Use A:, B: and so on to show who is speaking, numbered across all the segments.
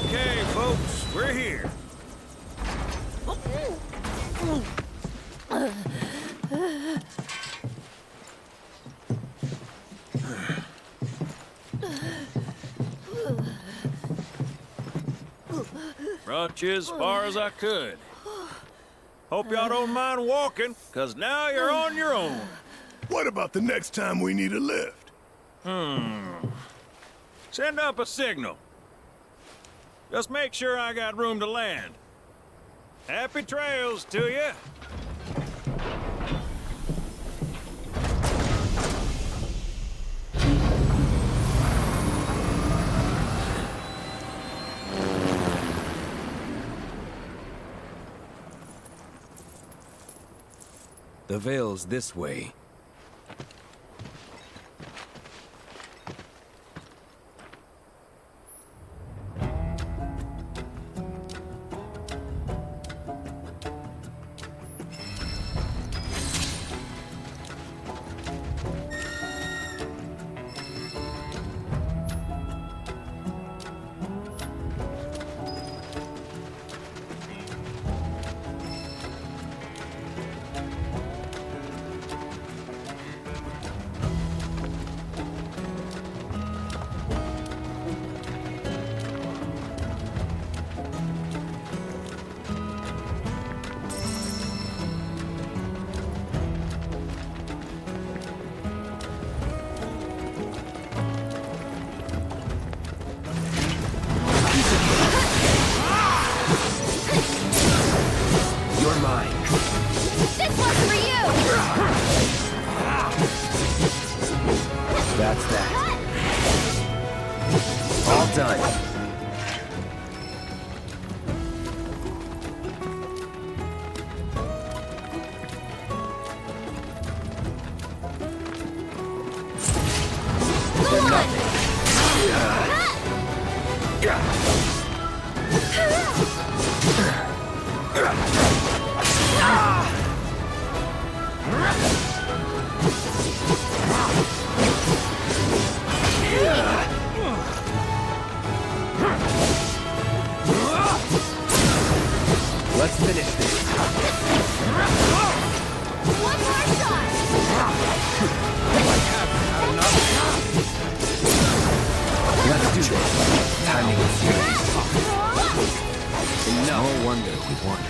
A: Okay, folks, we're here. Brought you as far as I could. Hope y'all don't mind walking, 'cause now you're on your own.
B: What about the next time we need a lift?
A: Send up a signal. Just make sure I got room to land. Happy trails to you.
C: The Vale's this way. That's that. All done. They're nothing. Let's finish this.
D: One more shot.
C: Let's do this. Timing is serious. No wonder we won.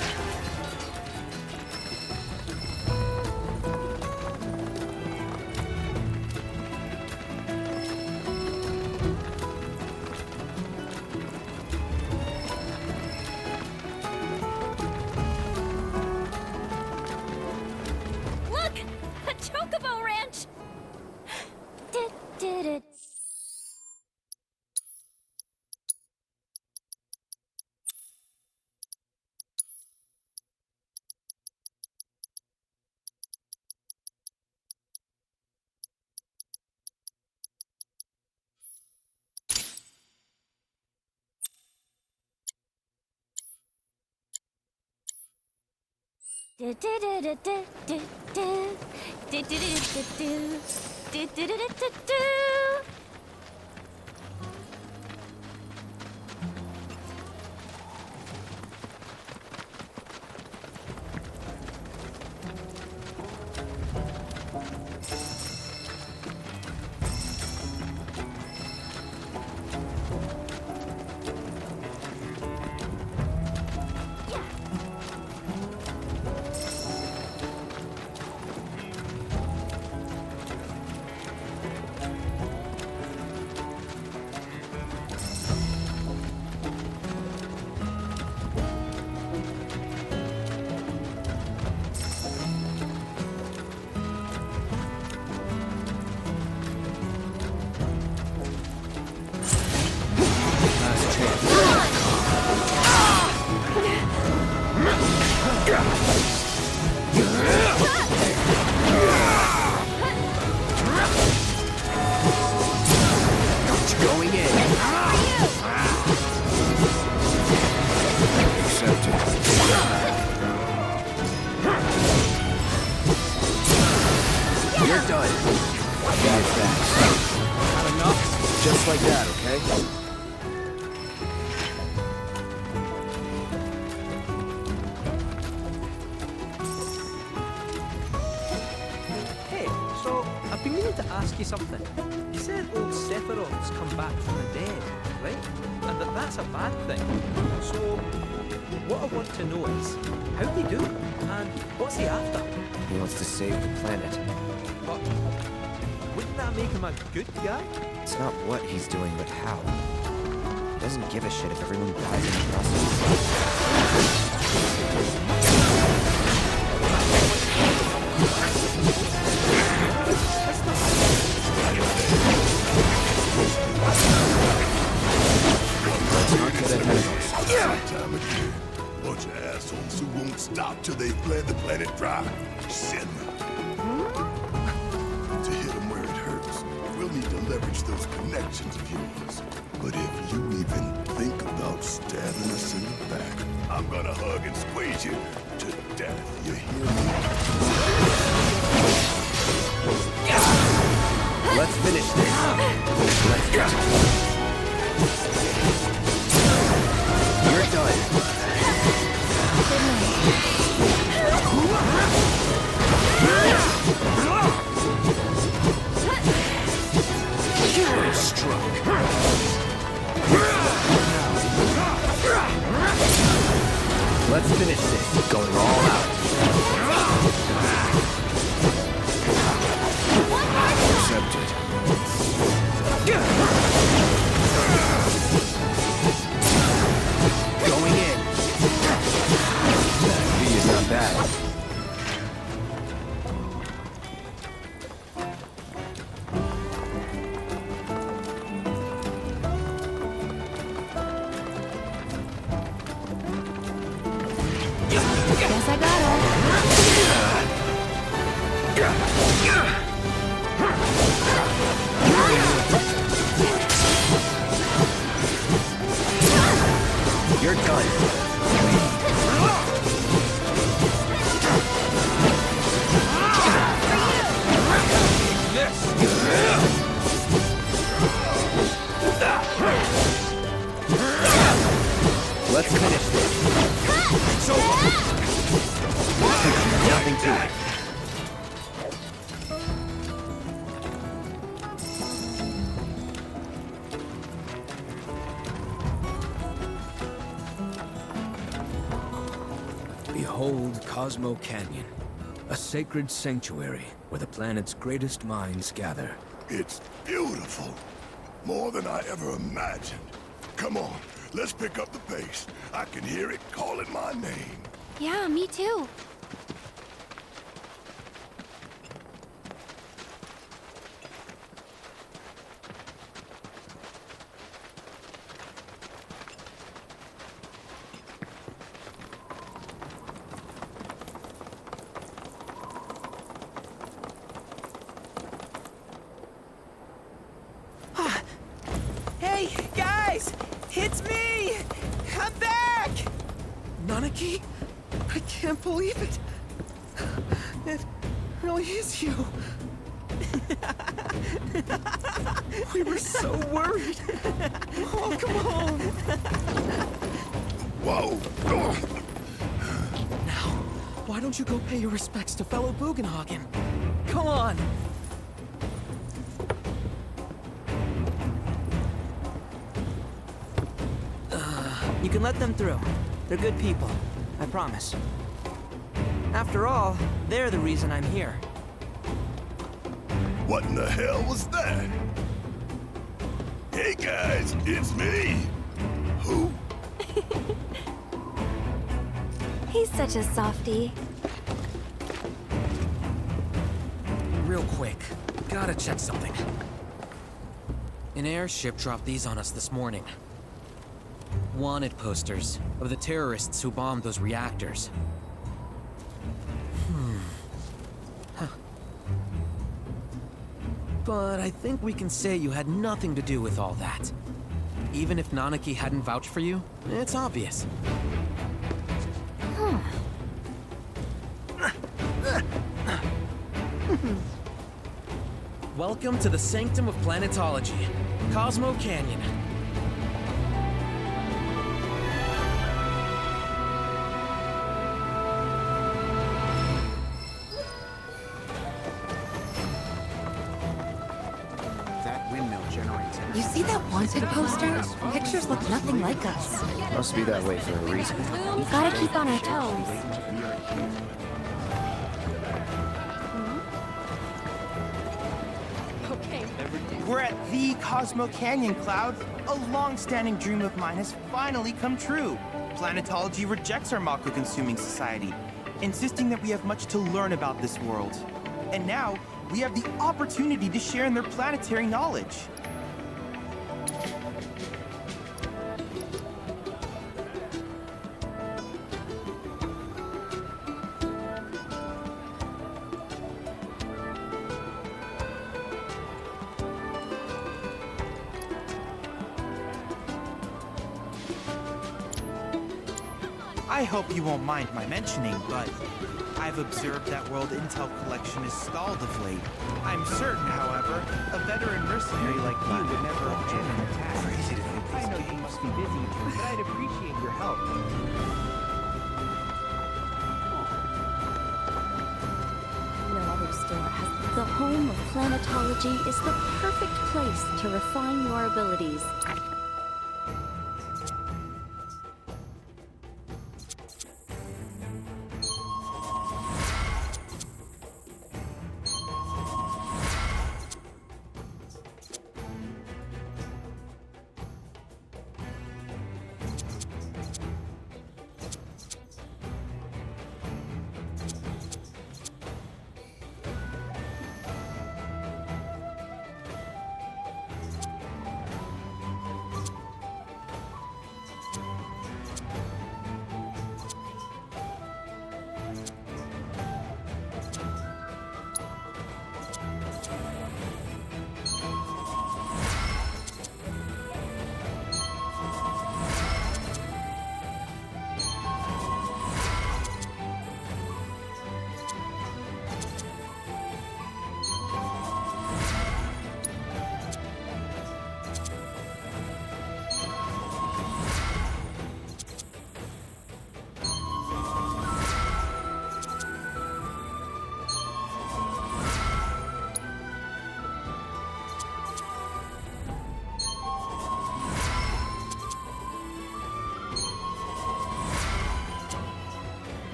D: Look! A chocobo ranch! Did it.
C: Going in. Accepted. You're done. That's that. Not enough? Just like that, okay? wanted to ask you something. You said old Sephiroth's come back from the dead, right? And that's a bad thing. So, what I want to know is, how'd he do? And what's he after?
E: He wants to save the planet.
C: But wouldn't that make him a good guy?
E: It's not what he's doing, but how. He doesn't give a shit if everyone dies in the process.
B: Time again. Bunch of assholes who won't stop till they've bled the planet dry. Shit. To hit them where it hurts, we'll need to leverage those connections of yours. But if you even think about stabbing us in the back, I'm gonna hug and squeeze you to death. You hear me?
E: Let's finish this. Let's go. You're done. Hero stroke. Let's finish this. Going all out. Accepted. Going in. That V is not bad.
D: Guess I got her.
E: You're done. Let's finish this. It's over. Nothing to it.
C: Behold Cosmo Canyon, a sacred sanctuary where the planet's greatest minds gather.
B: It's beautiful. More than I ever imagined. Come on, let's pick up the pace. I can hear it calling my name.
D: Yeah, me too.
F: Hey, guys! It's me! I'm back!
C: Nanaki? I can't believe it! It really is you! We were so worried! Oh, come on!
B: Whoa!
C: Now, why don't you go pay your respects to fellow Bugenhagen? Come on!
F: You can let them through. They're good people. I promise. After all, they're the reason I'm here.
B: What in the hell was that? Hey guys, it's me. Who?
D: He's such a softie.
G: Real quick, gotta check something. An airship dropped these on us this morning. Wanted posters of the terrorists who bombed those reactors. But I think we can say you had nothing to do with all that. Even if Nanaki hadn't vouched for you, it's obvious. Welcome to the sanctum of planetology, Cosmo Canyon.
D: see that wanted poster? Pictures look nothing like us.
E: Must be that way for a reason.
D: Gotta keep on our toes.
H: We're at the Cosmo Canyon, Cloud. A long-standing dream of mine has finally come true. Planetology rejects our Mako-consuming society, insisting that we have much to learn about this world. And now, we have the opportunity to share in their planetary knowledge. I hope you won't mind my mentioning, but I've observed that World Intel collection is stalled of late. I'm certain, however, a veteran mercenary like you would never abandon an attack. I know you must be busy, but I'd appreciate your help.
D: No other store has. The home of planetology is the perfect place to refine your abilities.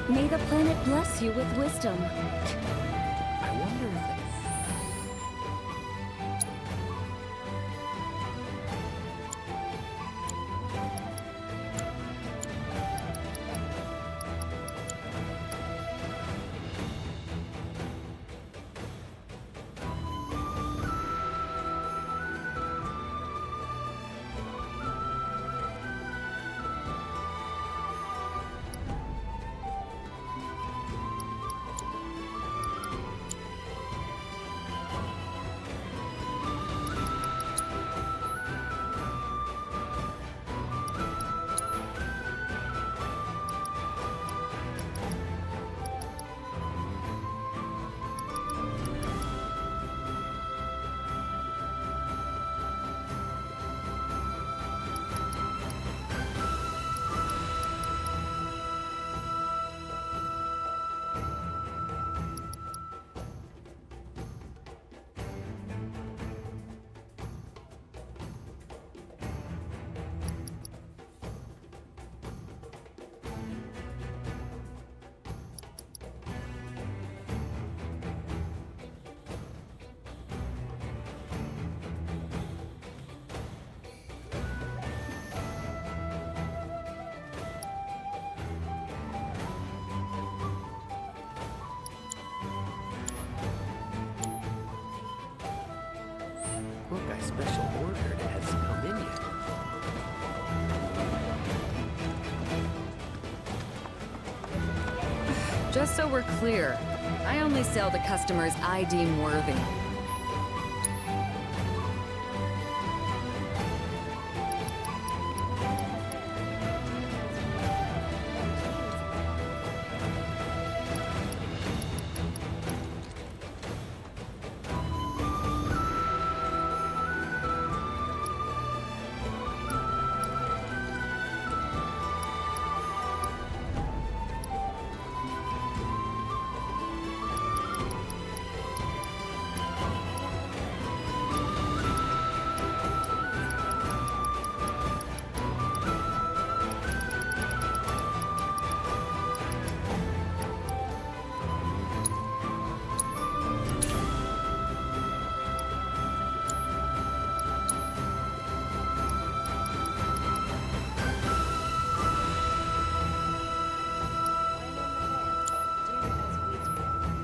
D: May the planet bless you with wisdom.
C: I wonder if special order that has come in yet.
I: Just so we're clear, I only sell to customers I deem worthy.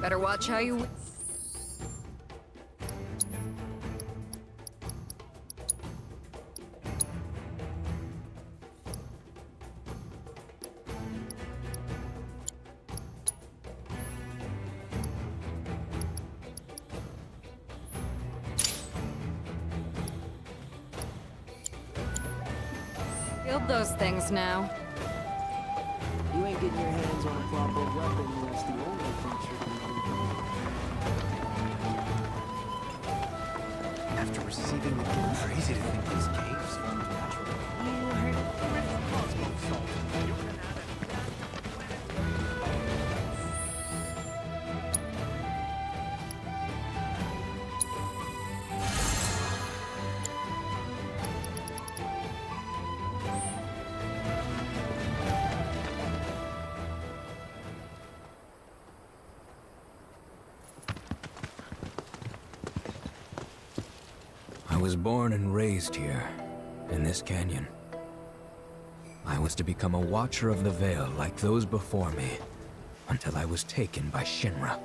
I: Better watch how you... Build those things now.
C: You ain't getting your hands on a proper weapon unless the only feature can be. After receiving the gift, crazy to think these caves formed naturally. You heard Cosmo Salt. You can have
J: I was born and raised here, in this canyon. I was to become a watcher of the Veil like those before me, until I was taken by Shinra.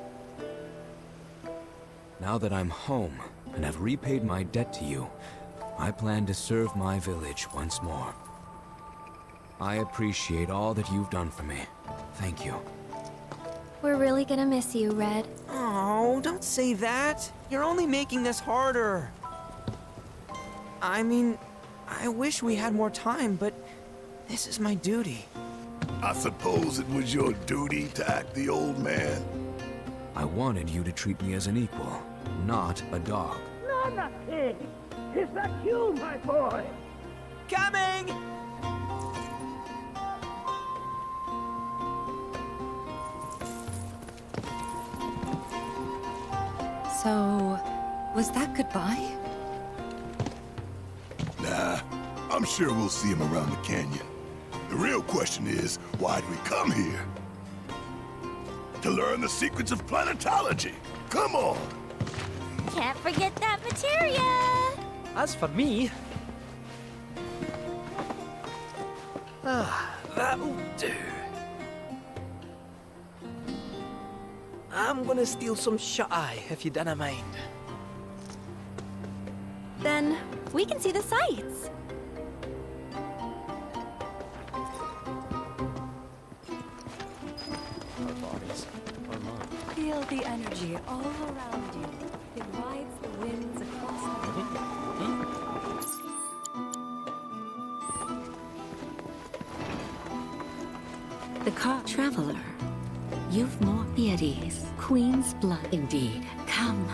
J: Now that I'm home, and have repaid my debt to you, I plan to serve my village once more. I appreciate all that you've done for me. Thank you.
D: We're really gonna miss you, Red.
F: Oh, don't say that. You're only making this harder. I mean, I wish we had more time, but this is my duty.
B: I suppose it was your duty to act the old man.
J: I wanted you to treat me as an equal, not a dog.
K: No, not pig. Is that you, my boy?
F: Coming!
I: So, was that goodbye?
B: Nah, I'm sure we'll see him around the canyon. The real question is, why'd we come here? To learn the secrets of planetology. Come on!
D: Can't forget that materia!
C: As for me... that'll do. I'm gonna steal some shut-eye, if you don't mind.
D: Then we can see the sights.
C: Our bodies, our minds.
D: Feel the energy all around you. It rides the winds across the traveler. You've more deities. Queen's blood, indeed. Come.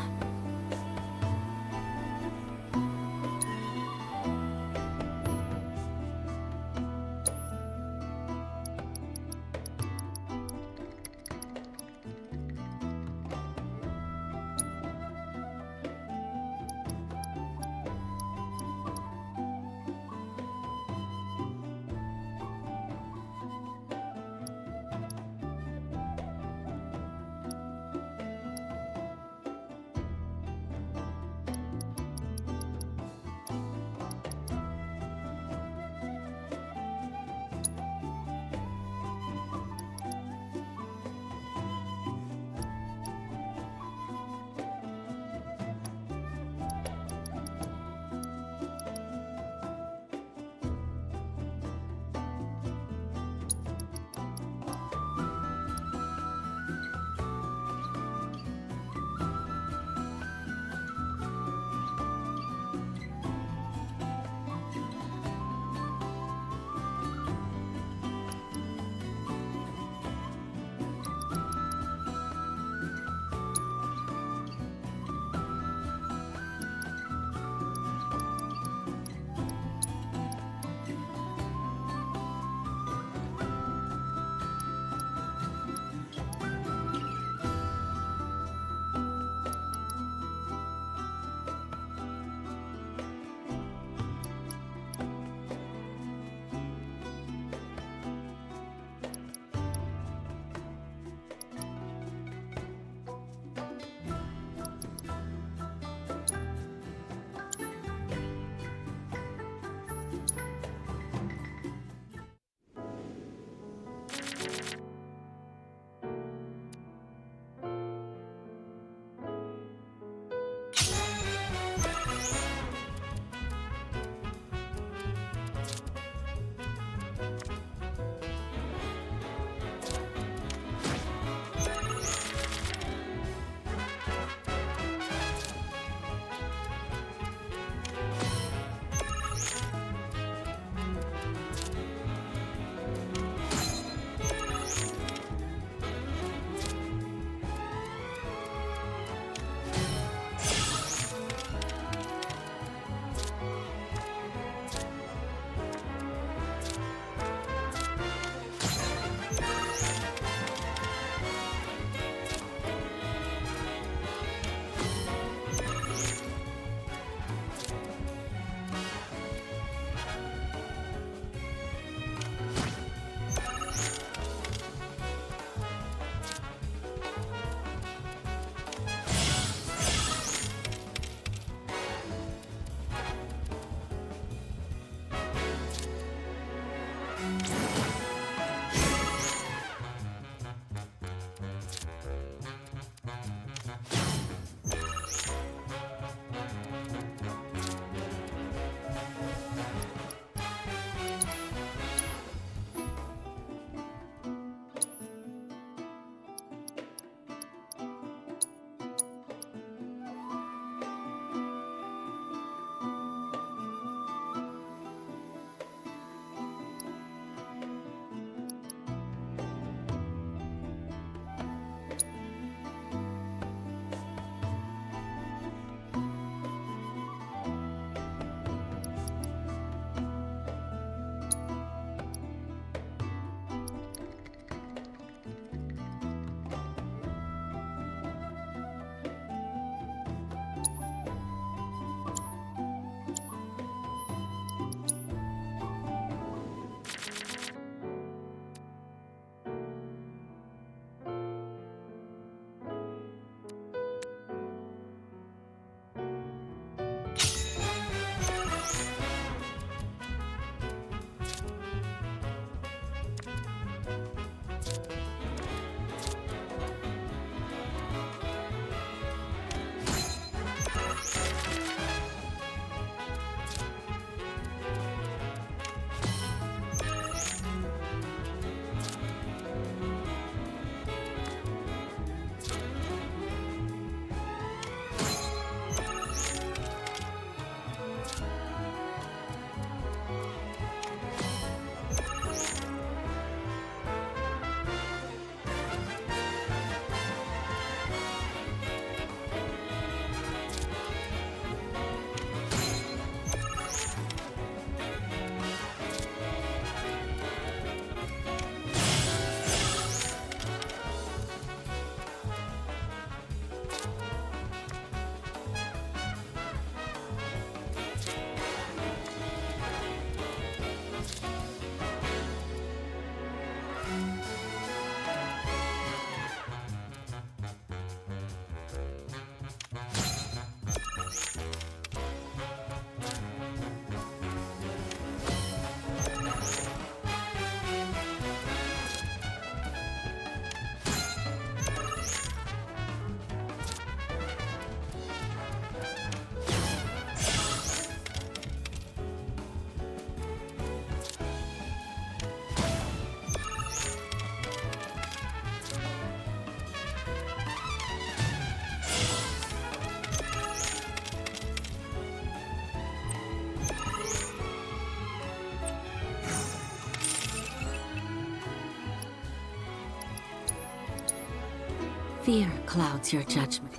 D: Fear clouds your judgment.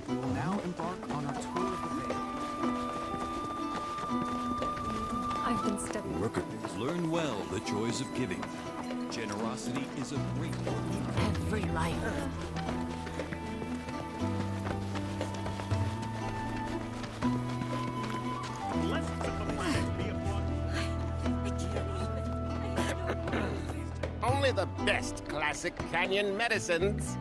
L: We will now embark on our tour of the Vale.
D: I've been studying.
M: Look at this. Learn well the joys of giving. Generosity is a great one.
D: Every life.
N: Only the best classic canyon medicines.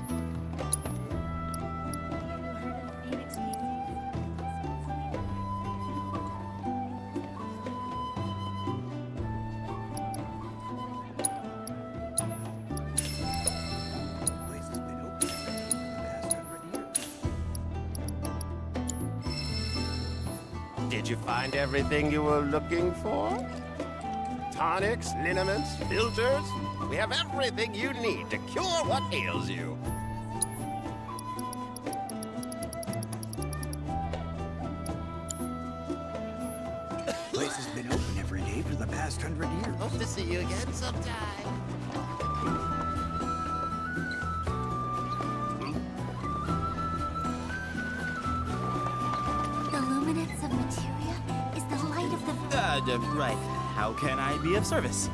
N: Did you find everything you were looking for? Tonics, liniments, filters. We have everything you need to cure what ails you.
K: Place has been open every day for the past 100 years.
N: Hope to see you again sometime.
D: The luminance of materia is the light of the...
H: Right. How can I be of service?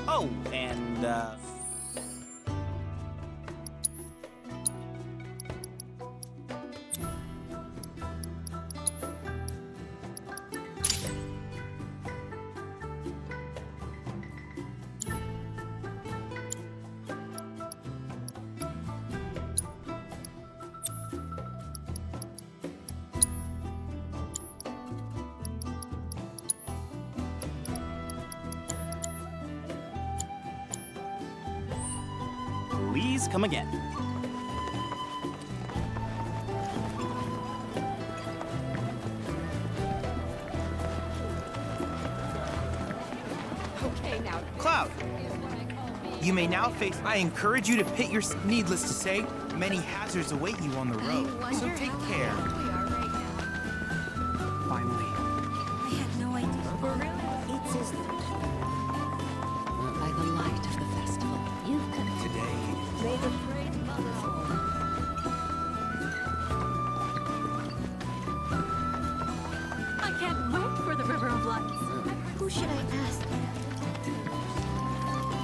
H: Oh, and, please come again.
D: Okay, now...
H: Cloud! You may now face... I encourage you to pit your... Needless to say, many hazards await you on the road. So take care.
L: Finally.
D: I had no idea. For real? It's as by the light of the festival. You've come
K: Today,
D: May the great mother home. I can't wait for the River of Lights. Who should I ask?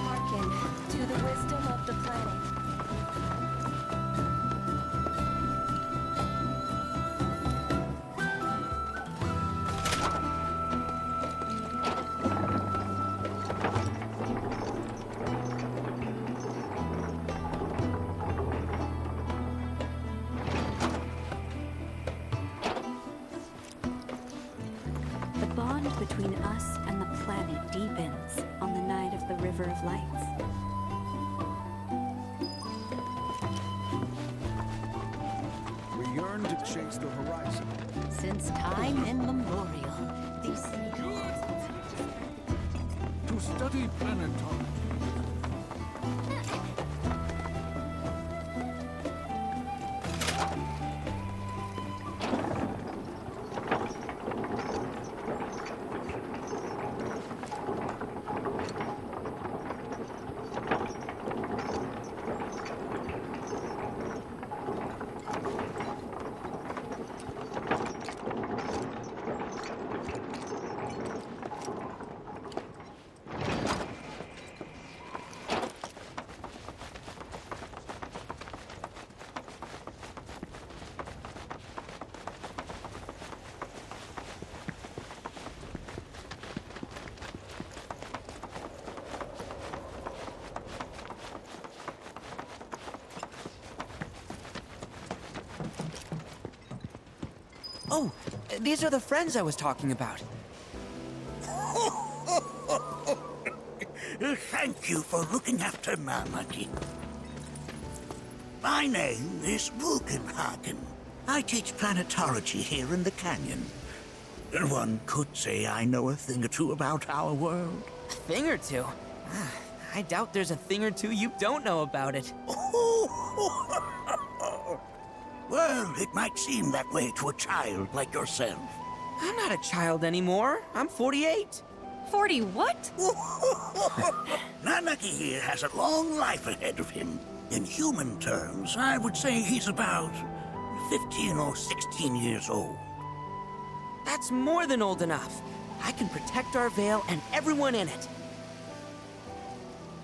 D: Hearken to the wisdom of the planet. The bond between us and the planet deepens on the night of the River of Lights.
K: we yearn to chase the horizon.
D: Since time immemorial, these
K: To study planetology.
F: Oh, these are the friends I was talking about.
K: Thank you for looking after Marmaduke. My name is Bugenhagen. I teach planetology here in the canyon. One could say I know a thing or two about our world.
F: A thing or two? I doubt there's a thing or two you don't know about it.
K: Well, it might seem that way to a child like yourself.
F: I'm not a child anymore. I'm 48.
I: 40 what?
K: Nanaki here has a long life ahead of him. In human terms, I would say he's about 15 or 16 years old.
F: That's more than old enough. I can protect our Vale and everyone in it.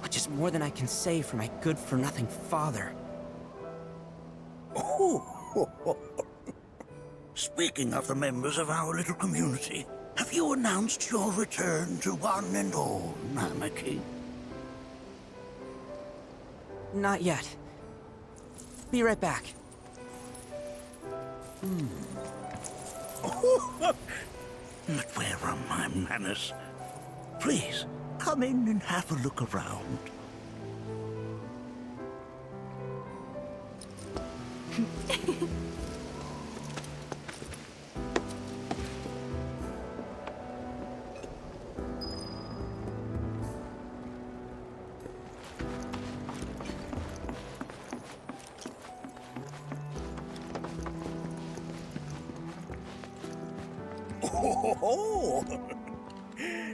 F: Which is more than I can say for my good-for-nothing father.
K: Speaking of the members of our little community, have you announced your return to one and all, Nanaki?
F: Not yet. Be right back.
K: But where are my manners? Please, come in and have a look around.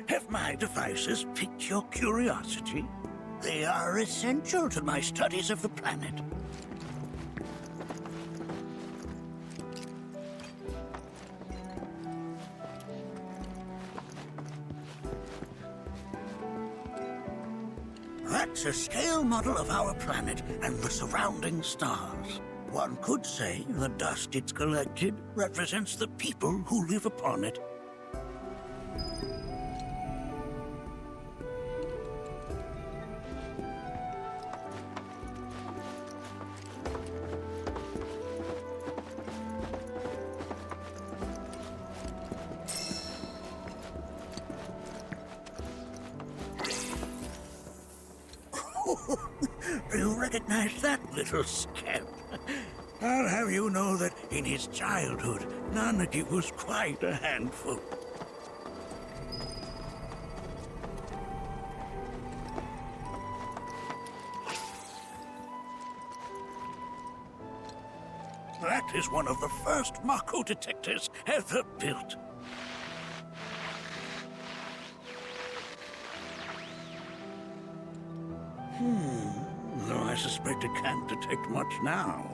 K: Have my devices piqued your curiosity? They are essential to my studies of the planet. That's a scale model of our planet and the surrounding stars. One could say the dust it's collected represents the people who live upon it. Do you recognize that little scamp? I'll have you know that in his childhood, Nanaki was quite a handful. That is one of the first Mako detectors ever built. Though I suspect it can't detect much now.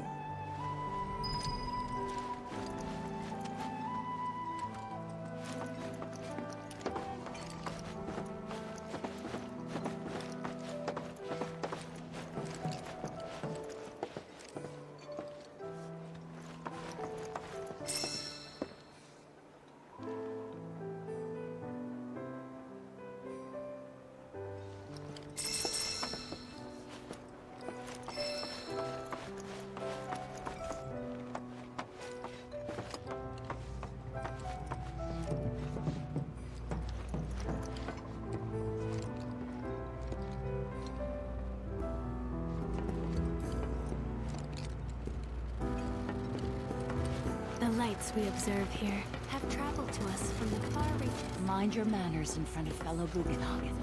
D: The lights we observe here have traveled to us from the far reaches.
I: Mind your manners in front of fellow Bugenhagen.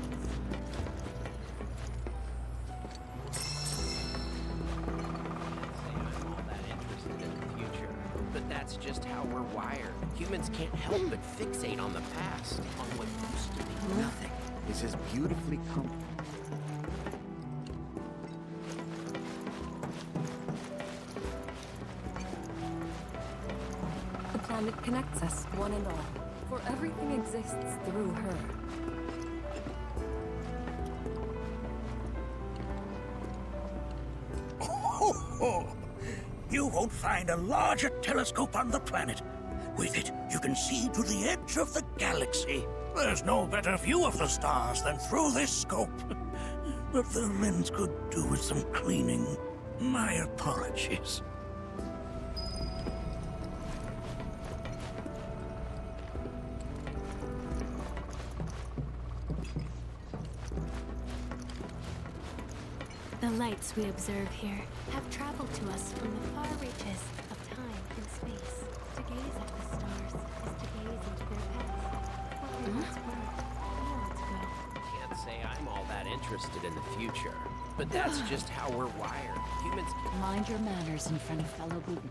O: But that's just how we're wired. Humans can't help but fixate on the past, on what used to be. Nothing is as beautifully comfortable.
I: The planet connects us, one and all, for everything exists through her.
K: You won't find a larger telescope on the planet. With it, you can see to the edge of the galaxy. There's no better view of the stars than through this scope. But the lens could do with some cleaning. My apologies.
D: The
P: lights we observe here have traveled to us from the far reaches of time and space. To gaze at the stars is to gaze into their past. What they once were, eons ago.
O: Can't say I'm all that interested in the future, but that's just how we're wired. Humans can...
I: Mind your manners in front of fellow gluten.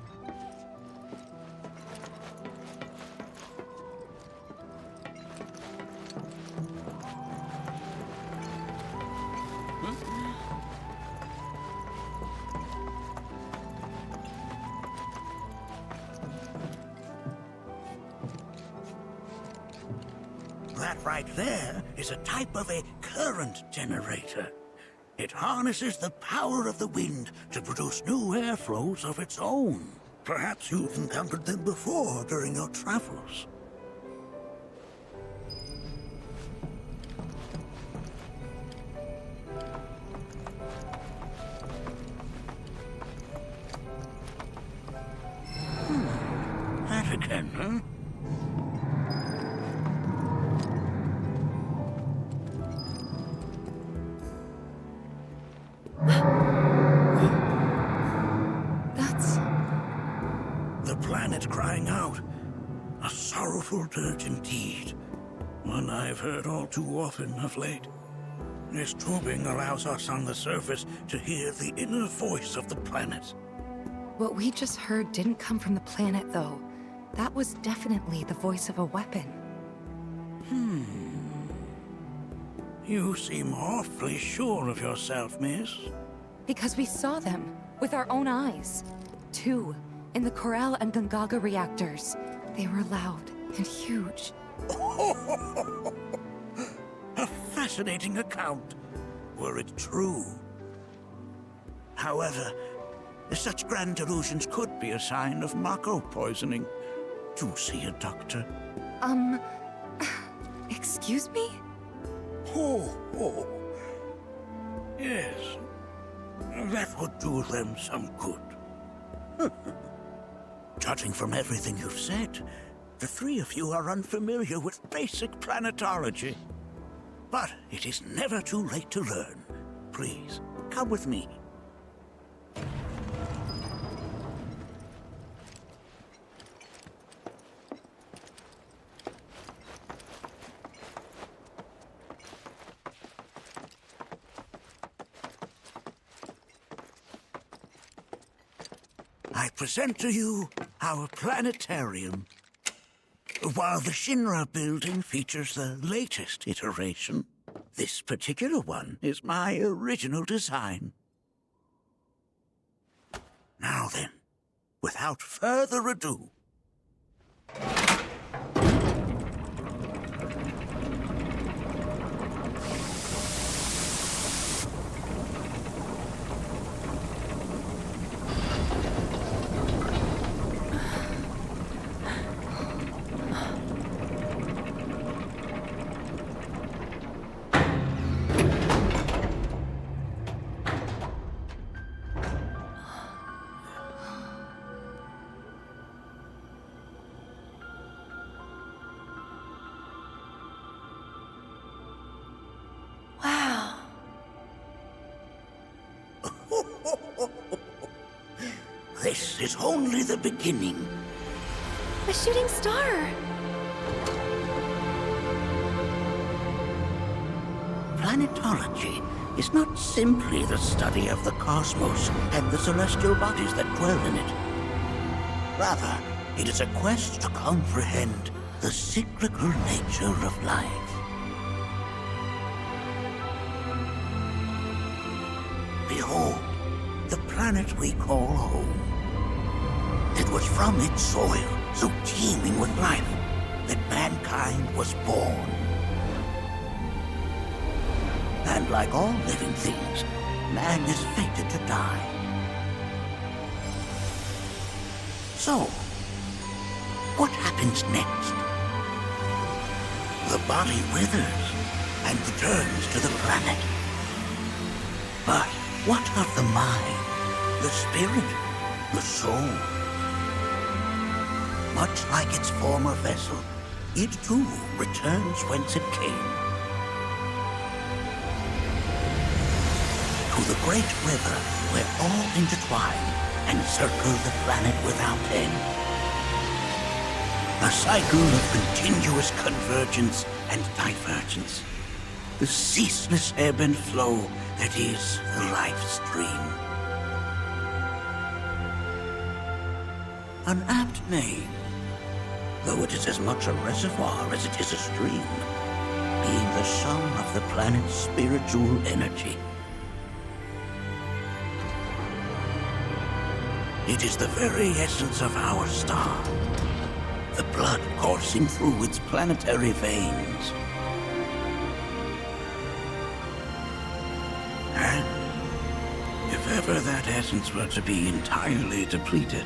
K: That right there is a type of a current generator. It harnesses the power of the wind to produce new airflows of its own. Perhaps you've encountered them before during your travels. That again, huh? The planet crying out. A sorrowful dirge indeed. One I've heard all too often of late. This tubing allows us on the surface to hear the inner voice of the planet.
Q: What we just heard didn't come from the planet, though. That was definitely the voice of a weapon.
K: You seem awfully sure of yourself, miss.
Q: Because we saw them with our own eyes. 2 in the Corel and Gungaga reactors. They were loud and huge.
K: A fascinating account, were it true. However, such grand delusions could be a sign of Mako poisoning. Do see a doctor.
Q: Excuse me?
K: Oh. Yes. That would do them some good. Judging from everything you've said, the 3 of you are unfamiliar with basic planetology. But it is never too late to learn. Please, come with me. I present to you our planetarium. While the Shinra building features the latest iteration, this particular one is my original design. Now then, without further ado,
P: Wow.
K: this is only the beginning.
P: A shooting star!
K: Planetology is not simply the study of the cosmos and the celestial bodies that dwell in it. Rather, it is a quest to comprehend the cyclical nature of life. Behold, the planet we call home. It was from its soil, so teeming with life, that mankind was born. And like all living things, man is fated to die. So, what happens next? The body withers and returns to the planet. But what of the mind, the spirit, the soul? Much like its former vessel, it too returns whence it came. To the great river, where all intertwine and circle the planet without end. A cycle of continuous convergence and divergence. The ceaseless ebb and flow that is the life stream. An apt name, though it is as much a reservoir as it is a stream, being the sum of the planet's spiritual energy. It is the very essence of our star, the blood coursing through its planetary veins. And if ever that essence were to be entirely depleted,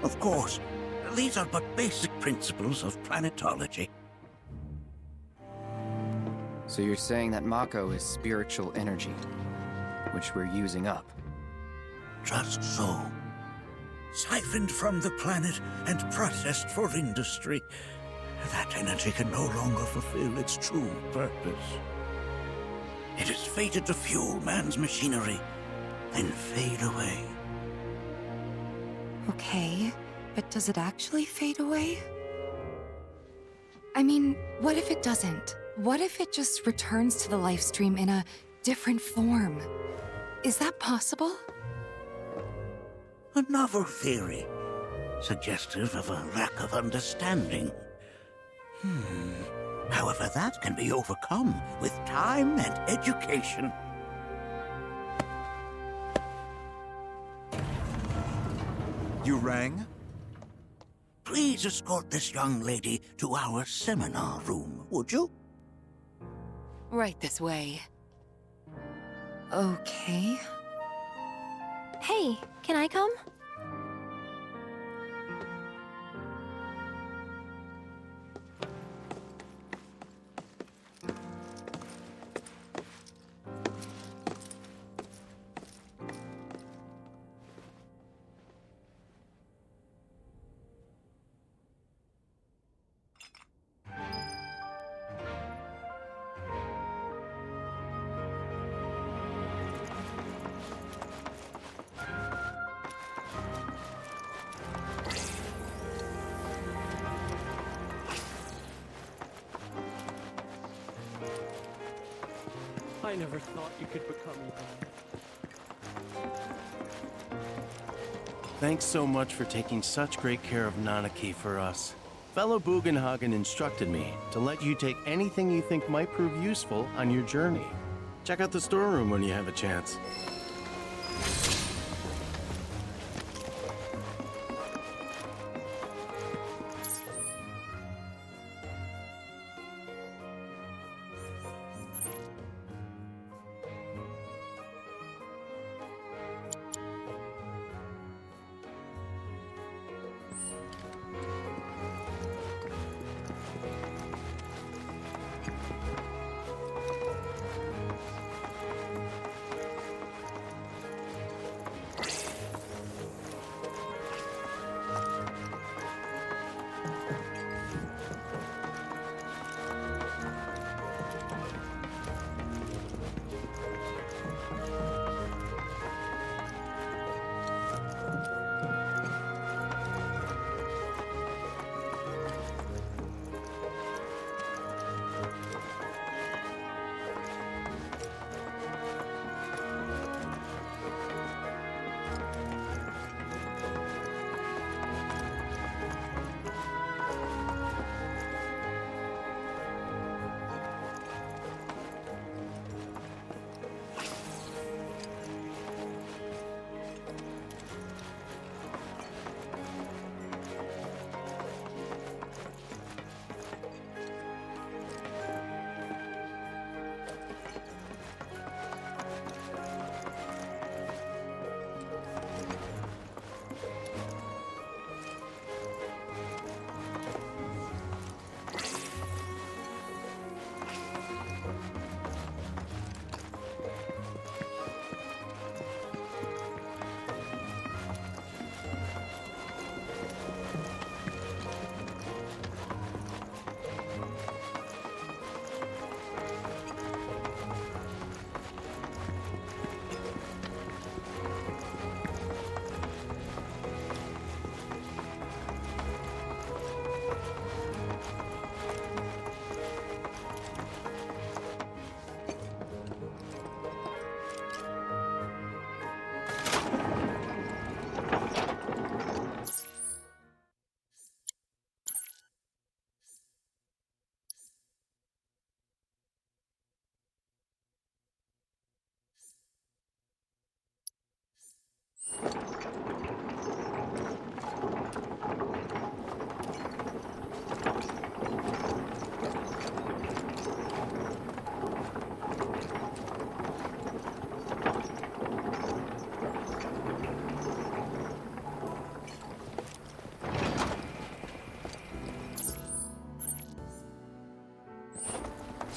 K: of course, these are but basic principles of planetology.
L: So you're saying that Mako is spiritual energy, which we're using up?
K: Just so. Siphoned from the planet and processed for industry, that energy can no longer fulfill its true purpose. It is fated to fuel man's machinery, then fade away.
Q: Okay, but does it actually fade away? I mean, what if it doesn't? What if it just returns to the life stream in a different form? Is that possible?
K: A novel theory, suggestive of a lack of understanding. However, that can be overcome with time and education.
R: You rang?
K: Please escort this young lady to our seminar room, would you?
Q: Right this way. Okay.
P: Hey, can I come?
S: I never thought you could become even.
T: Thanks so much for taking such great care of Nanaki for us. Fellow Bugenhagen instructed me to let you take anything you think might prove useful on your journey. Check out the storeroom when you have a chance.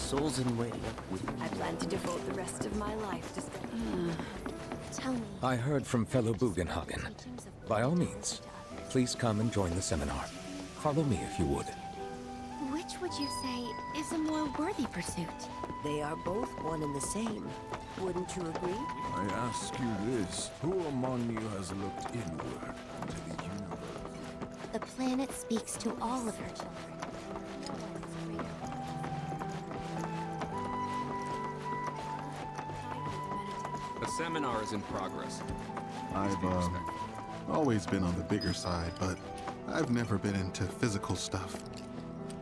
O: souls in way with
I: I plan to devote the rest of my life to studying.
P: Tell me,
U: I heard from fellow Bugenhagen. By all means, please come and join the seminar. Follow me if you would.
P: which would you say is a more worthy pursuit?
V: They are both one and the same. Wouldn't you agree?
B: I ask you this. Who among you has looked inward into the universe?
P: The planet speaks to all of her children.
M: A seminar is in progress.
W: I've always been on the bigger side, but I've never been into physical stuff.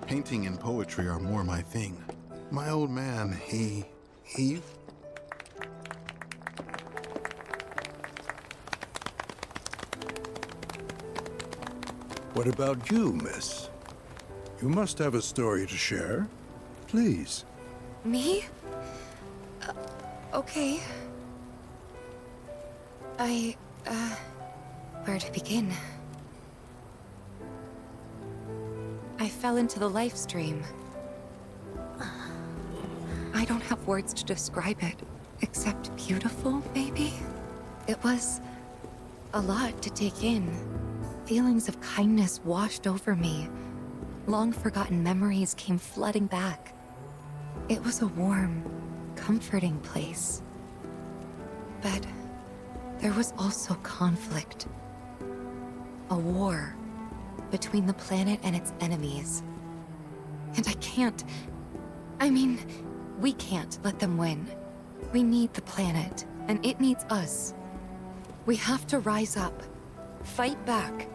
W: Painting and poetry are more my thing. My old man, he...
X: What about you, miss? You must have a story to share. Please.
Q: Me? Okay. Where to begin? I fell into the life stream. I don't have words to describe it, except beautiful, maybe? It was a lot to take in. Feelings of kindness washed over me. Long-forgotten memories came flooding back. It was a warm, comforting place. But there was also conflict. A war between the planet and its enemies. And we can't let them win. We need the planet, and it needs us. We have to rise up, fight back,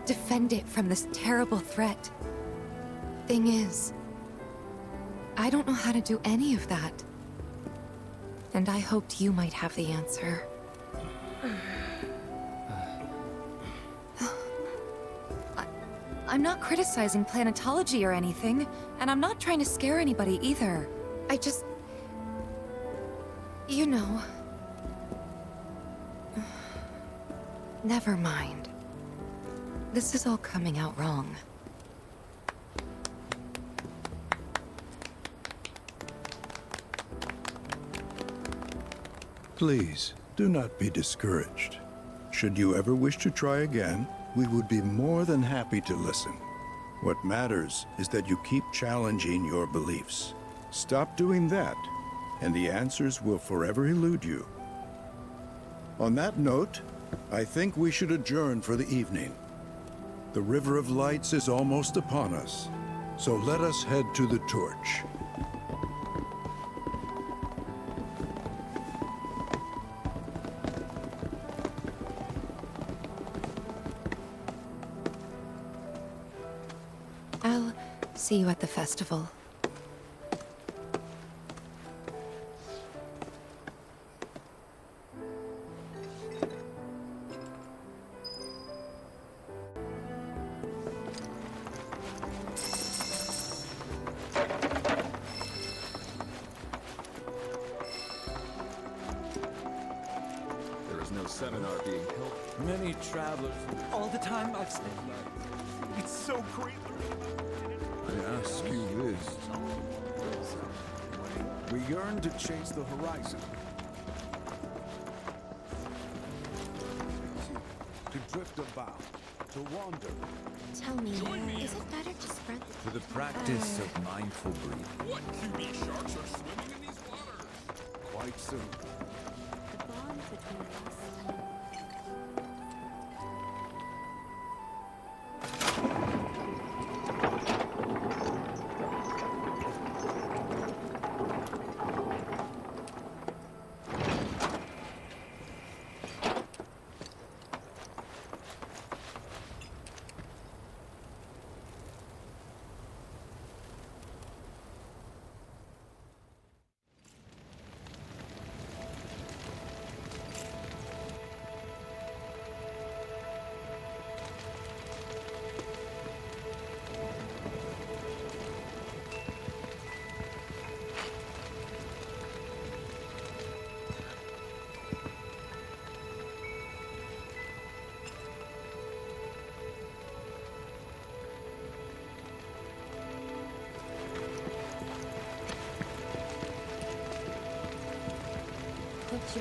Q: defend it from this terrible threat. Thing is, I don't know how to do any of that. And I hoped you might have the answer. I'm not criticizing planetology or anything, and I'm not trying to scare anybody either. I just... you know... Never mind. This is all coming out wrong.
X: Please, do not be discouraged. Should you ever wish to try again, we would be more than happy to listen. What matters is that you keep challenging your beliefs. Stop doing that, and the answers will forever elude you. On that note, I think we should adjourn for the evening. The River of Lights is almost upon us, so let us head to the torch.
Q: I'll see you at the festival.
M: There is no seminar being held.
R: Many travelers. All the time I've stayed. It's so creepy.
B: I ask you this. We yearn to chase the horizon. To drift about, to wander.
P: Tell me, is it better to spread the...
R: To the practice of mindful breathing.
B: What cutie sharks are swimming in these waters? Quite soon.
P: The bond between us and...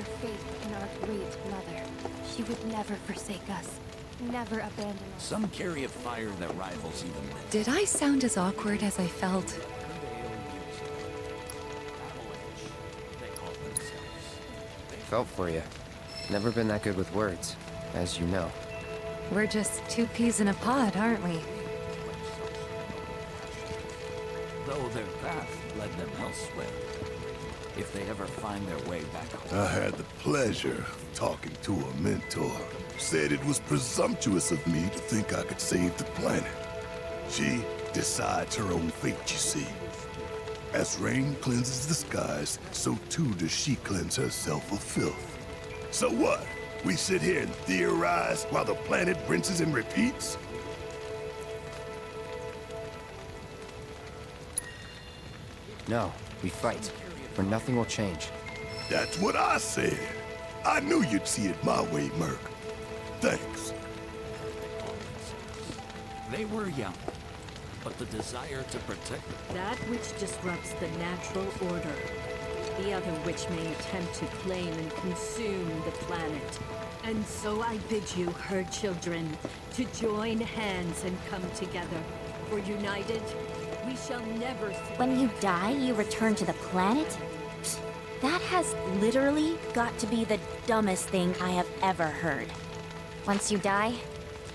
P: your faith in our great mother. She would never forsake us, never abandon us.
K: Some carry a fire that rivals even the
Q: Did I sound as awkward as I felt?
L: Felt for you. Never been that good with words, as you know.
Q: We're just two peas in a pod, aren't we?
K: though their path led them elsewhere. If they ever find their way back home.
B: I had the pleasure of talking to a mentor. Said it was presumptuous of me to think I could save the planet. She decides her own fate, you see. As rain cleanses the skies, so too does she cleanse herself of filth. So what? We sit here and theorize while the planet rinses and repeats?
L: No, we fight, or nothing will change.
B: That's what I said. I knew you'd see it my way, Merc. Thanks.
K: They were young, but the desire to protect
A: that which disrupts the natural order, the other which may attempt to claim and consume the planet. And so I bid you, her children, to join hands and come together. For united, we shall never...
D: When you die, you return to the planet? Psst, that has literally got to be the dumbest thing I have ever heard. Once you die,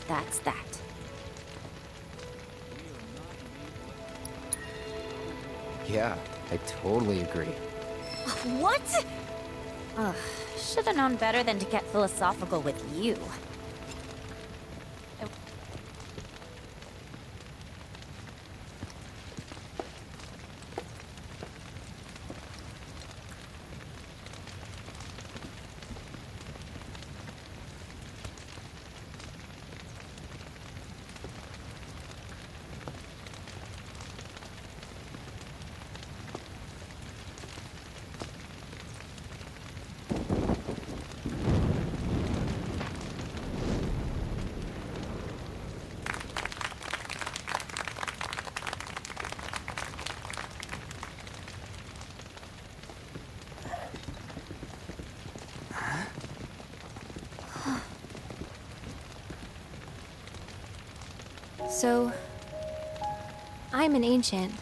D: that's that.
L: Yeah, I totally agree.
D: What? Ugh, should have known better than to get philosophical with you.
P: So, I'm an ancient.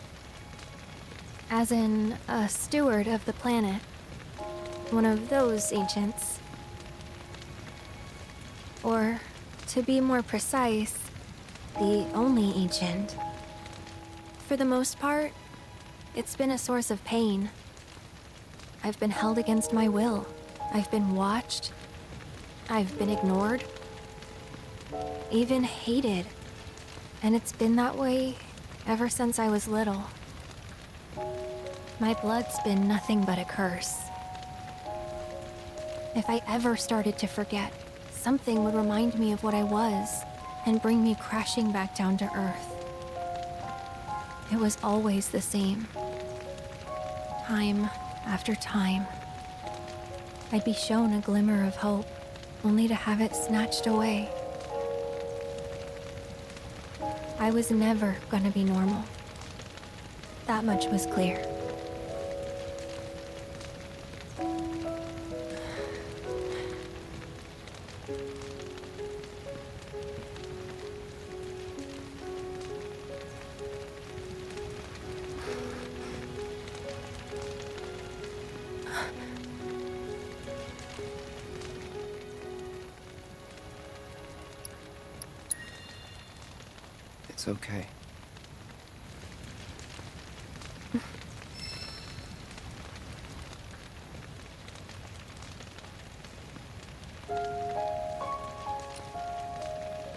P: As in, a steward of the planet. One of those ancients. Or, to be more precise, the only ancient. For the most part, it's been a source of pain. I've been held against my will. I've been watched. I've been ignored. Even hated. And it's been that way ever since I was little. My blood's been nothing but a curse. If I ever started to forget, something would remind me of what I was and bring me crashing back down to Earth. It was always the same. Time after time. I'd be shown a glimmer of hope, only to have it snatched away. I was never gonna be normal. That much was clear.
L: It's okay.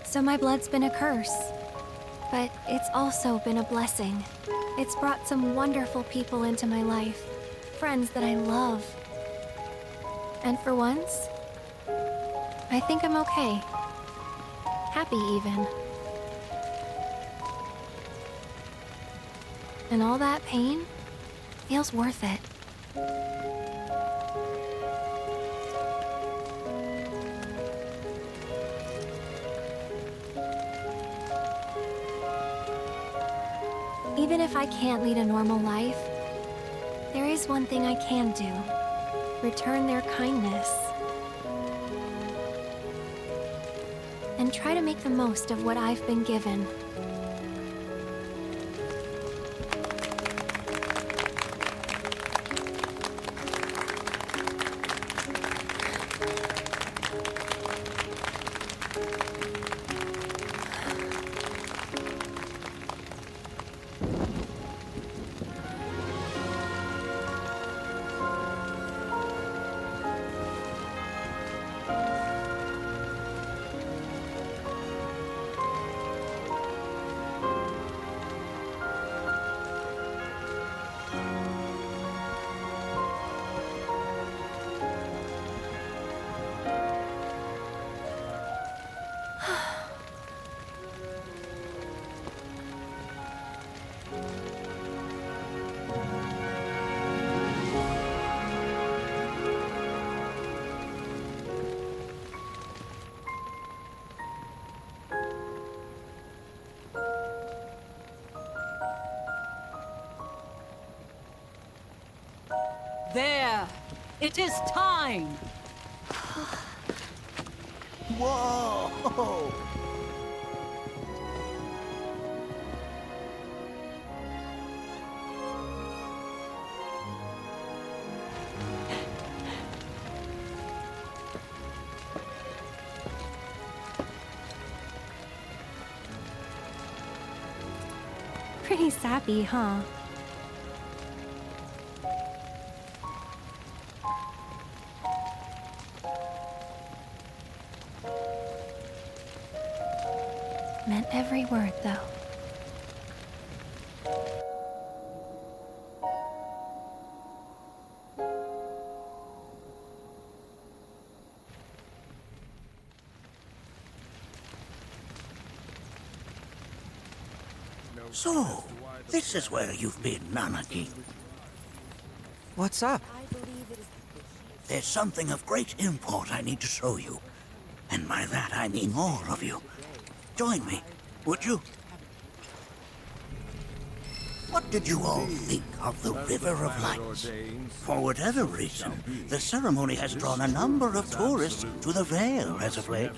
P: So my blood's been a curse, but it's also been a blessing. It's brought some wonderful people into my life, friends that I love. And for once, I think I'm okay. Happy even. And all that pain feels worth it. Even if I can't lead a normal life, there is one thing I can do. return their kindness, and try to make the most of what I've been given.
A: There! It is time!
K: Whoa!
P: Pretty sappy, huh? Meant every word, though.
K: So, this is where you've been, Nanaki.
F: What's up?
K: There's something of great import I need to show you. And by that I mean all of you. Join me, would you? What did you all think of the River of Lights? For whatever reason, the ceremony has drawn a number of tourists to the Vale as of late.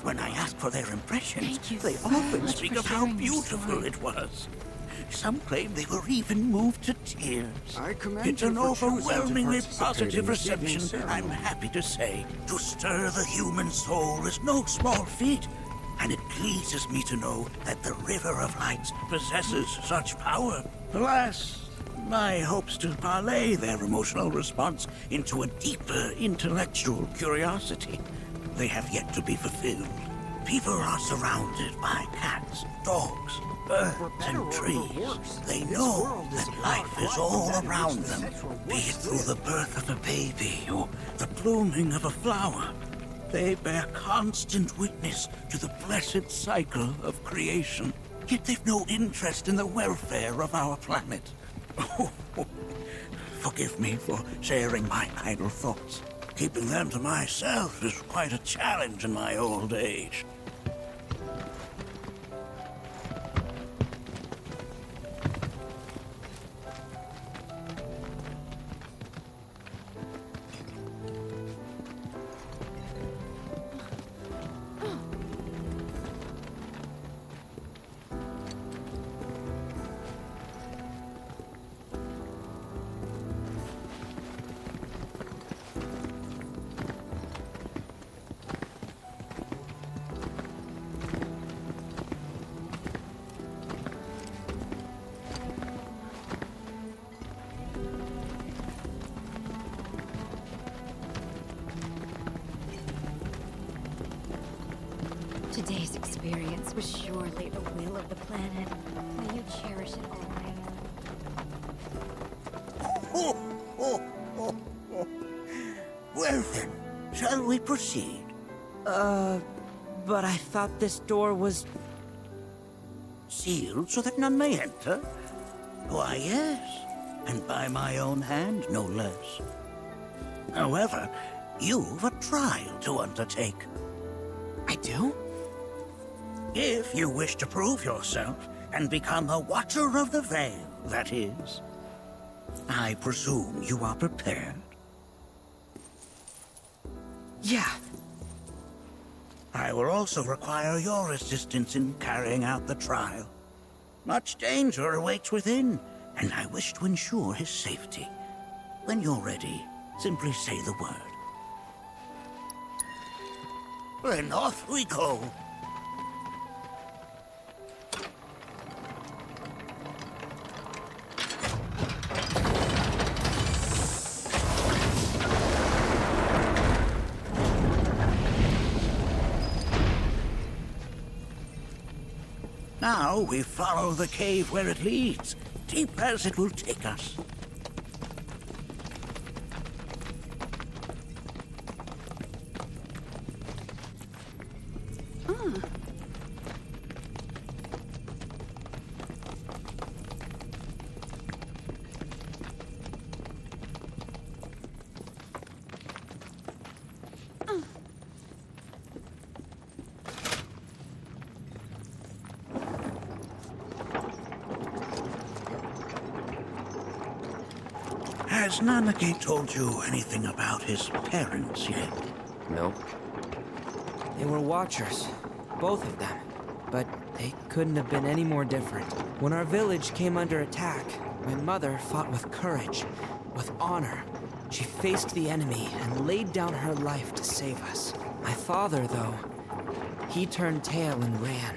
K: When I ask for their impressions, they often speak of how beautiful it was. Some claim they were even moved to tears. It's an overwhelmingly positive reception, I'm happy to say. To stir the human soul is no small feat, and it pleases me to know that the River of Lights possesses such power. Alas, my hopes to parlay their emotional response into a deeper intellectual curiosity, they have yet to be fulfilled. People are surrounded by cats, dogs, birds, and trees. They know that life is all around them, be it through the birth of a baby or the blooming of a flower. They bear constant witness to the blessed cycle of creation, yet they've no interest in the welfare of our planet. Forgive me for sharing my idle thoughts. Keeping them to myself is quite a challenge in my old age.
A: Today's experience was surely the will of the planet. May you cherish it always.
K: Well then, shall we proceed?
F: But I thought this door was...
K: Sealed so that none may enter? Why, yes. And by my own hand, no less. However, you've a trial to undertake.
F: I do?
K: If you wish to prove yourself and become a Watcher of the Vale, that is. I presume you are prepared.
F: Yeah.
K: I will also require your assistance in carrying out the trial. Much danger awaits within, and I wish to ensure his safety. When you're ready, simply say the word. Then off we go. Now we follow the cave where it leads, deep as it will take us. Has Nanaki told you anything about his parents yet?
L: No.
F: They were watchers, both of them. But they couldn't have been any more different. When our village came under attack, my mother fought with courage, with honor. She faced the enemy and laid down her life to save us. My father, though, he turned tail and ran.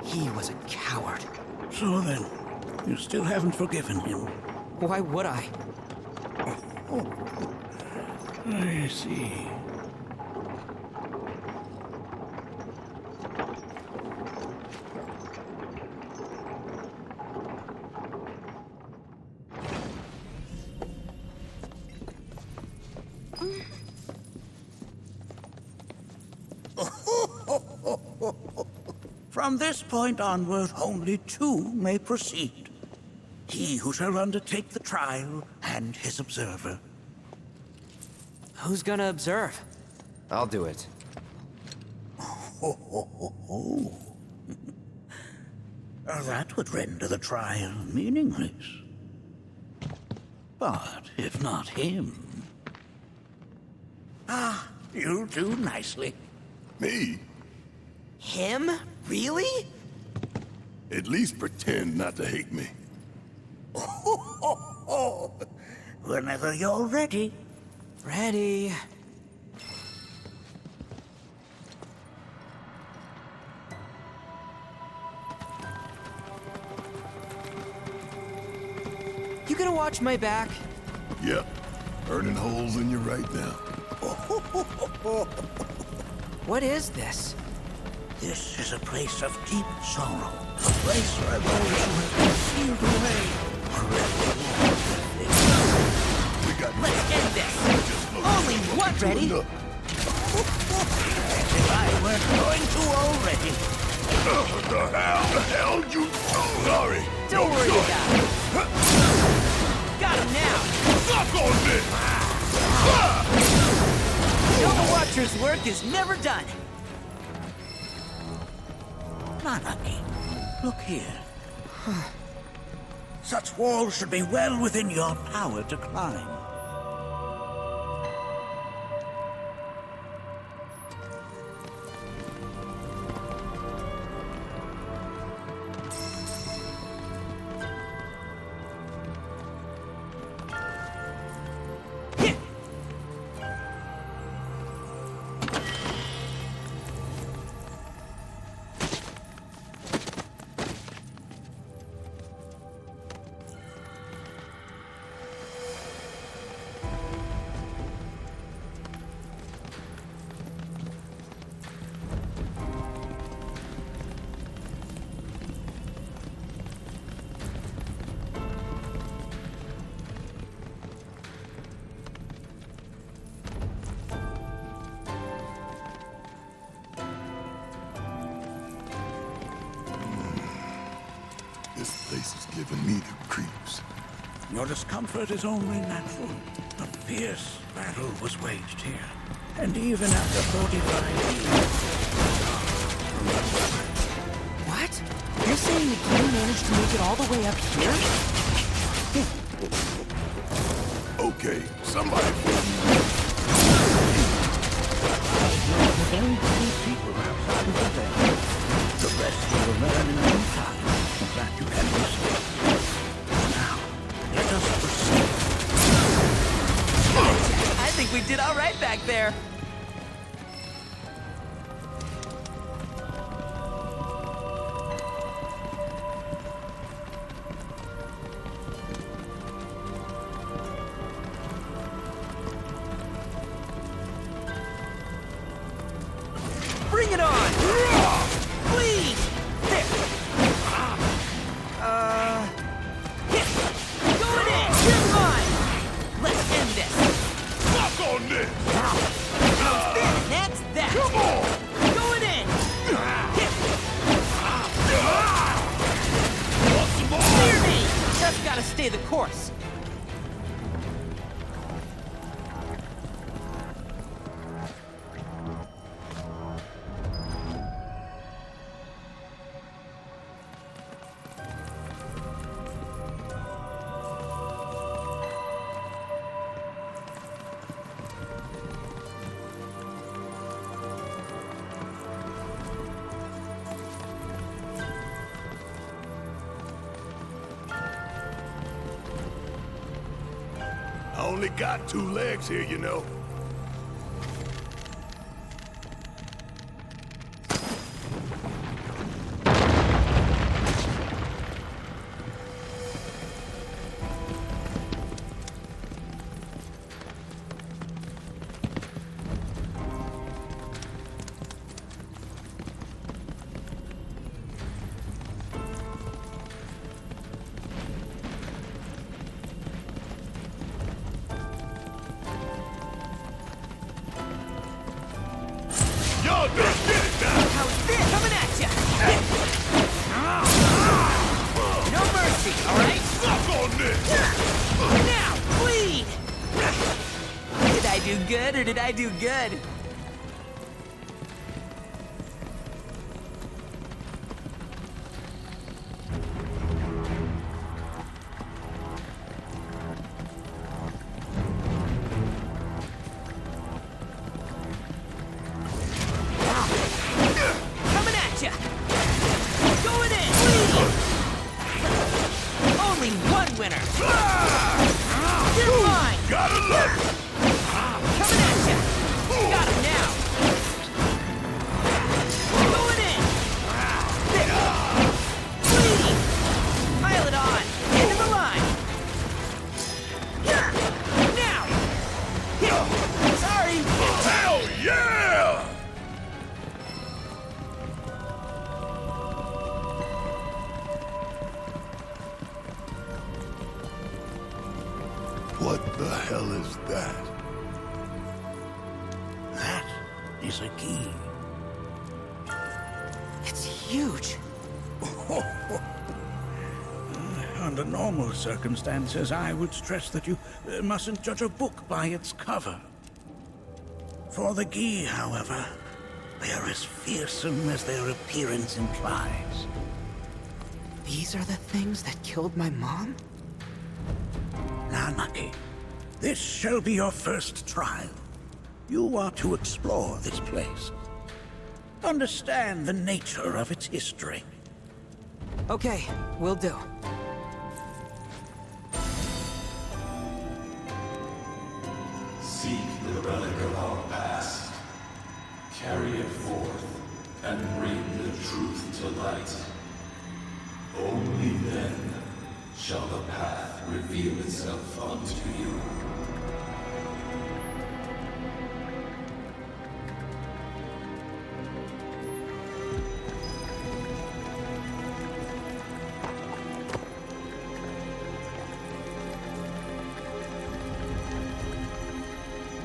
F: He was a coward.
K: So then, you still haven't forgiven him?
F: Why would I?
K: Oh, I see. From this point onward, only two may proceed. He who shall undertake the trial, and his observer.
F: Who's gonna observe?
L: I'll do it.
K: That would render the trial meaningless. But if not him... Ah, you'll do nicely.
B: Me?
F: Him? Really?
B: At least pretend not to hate me.
K: Whenever you're ready.
F: Ready. You gonna watch my back?
B: Yep. Burning holes in you right now.
F: What is this?
K: This is a place of deep sorrow. A place where those who have been sealed away are left alone.
F: Let's end this! Only one ready?
K: If I weren't going to already.
B: What the hell you do? Sorry.
F: Don't worry about it. Got him now!
B: Suck on this!
F: Show the Watcher's work is never done.
K: Nanaki, look here. Such walls should be well within your power to climb.
B: This place is giving me the creeps.
K: Your discomfort is only natural. A fierce battle was waged here. And even after 45 years...
F: What? You're saying the game managed to make it all the way up here?
B: Okay, somebody
K: Very few people outside of the village. The rest you will learn in due time. That you can mistake. Now, let us proceed.
F: I think we did all right back there. Bring it on! Please! There! Hit! Going in! You're mine! Let's end this!
B: Fuck on this!
F: How's this? Next, that!
B: Come on!
F: Going in! Hit!
B: Want some more?
F: Clear me! Just gotta stay the course.
B: I only got 2 legs here, you know. Y'all just get it now!
F: How's this? Coming at ya! No mercy, alright?
B: Suck on this!
F: Now, bleed! Did I do good or did I do good? Coming at ya! Going in! Bleed! Only one winner! You're mine!
B: Gotta love it!
F: Coming at ya! Got him now! Going in! There! Bleed! Pile it on! End of the line! Now! Sorry!
B: Hell yeah! What the hell is that?
K: That is a key.
F: It's huge!
K: Under normal circumstances, I would stress that you mustn't judge a book by its cover. For the Gi, however, they are as fearsome as their appearance implies.
F: These are the things that killed my mom?
K: Now, Nucky, this shall be your first trial. You are to explore this place. Understand the nature of its history.
F: Okay, will do.
C: Seek the relic of our past. Carry it forth and bring the truth to light. Only then shall the path reveal itself unto you.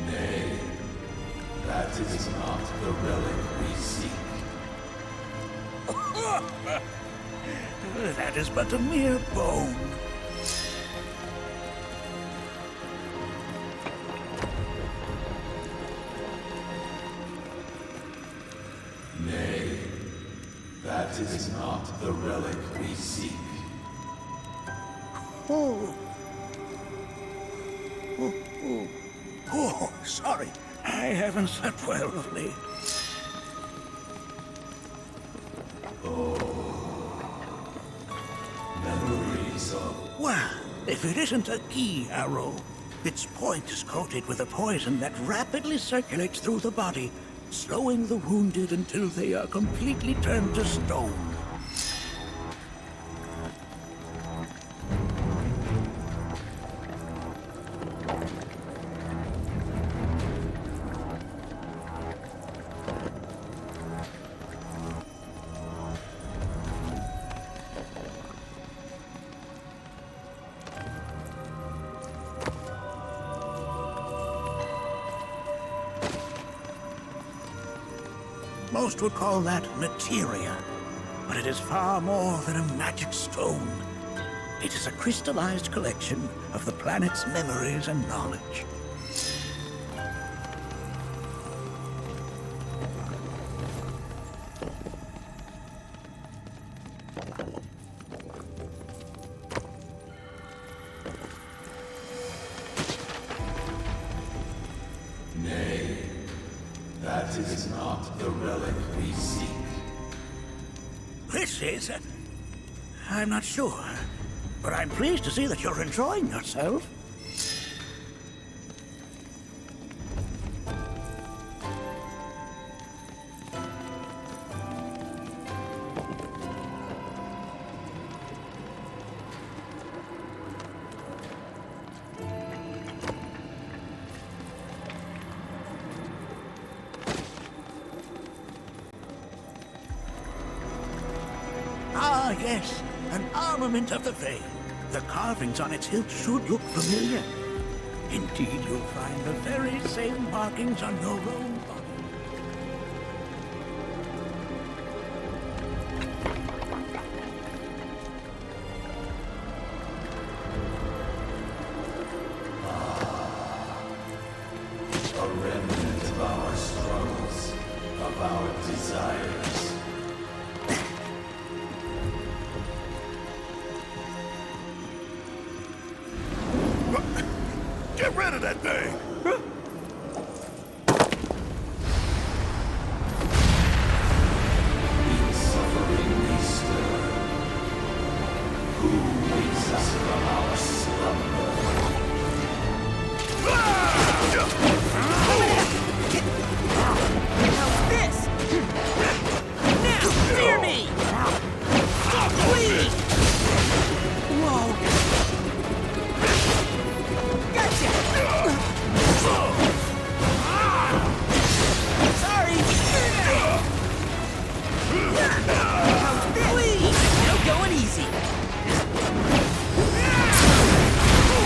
C: Nay, that is not the relic we seek.
K: That is but a mere bone.
C: Nay, that is not the relic we seek.
K: Oh, sorry. I haven't slept well of late.
C: Memories of...
K: Well, if it isn't a key arrow, its point is coated with a poison that rapidly circulates through the body, slowing the wounded until they are completely turned to stone. Most would call that materia, but it is far more than a magic stone. It is a crystallized collection of the planet's memories and knowledge.
C: Nay, that is not the relic we seek.
K: This is... I'm not sure, but I'm pleased to see that you're enjoying yourself. Ah, yes, an armament of the Fae. The carvings on its hilt should look familiar. Indeed, you'll find the very same markings on your own body.
C: A remnant of our struggles, of our desires.
B: Get rid of that thing!
C: In suffering we stir. Who wakes us from our slumber?
E: How's this? Now, fear me! Please! Whoa! Gotcha! Sorry! How's this? Please! No going easy!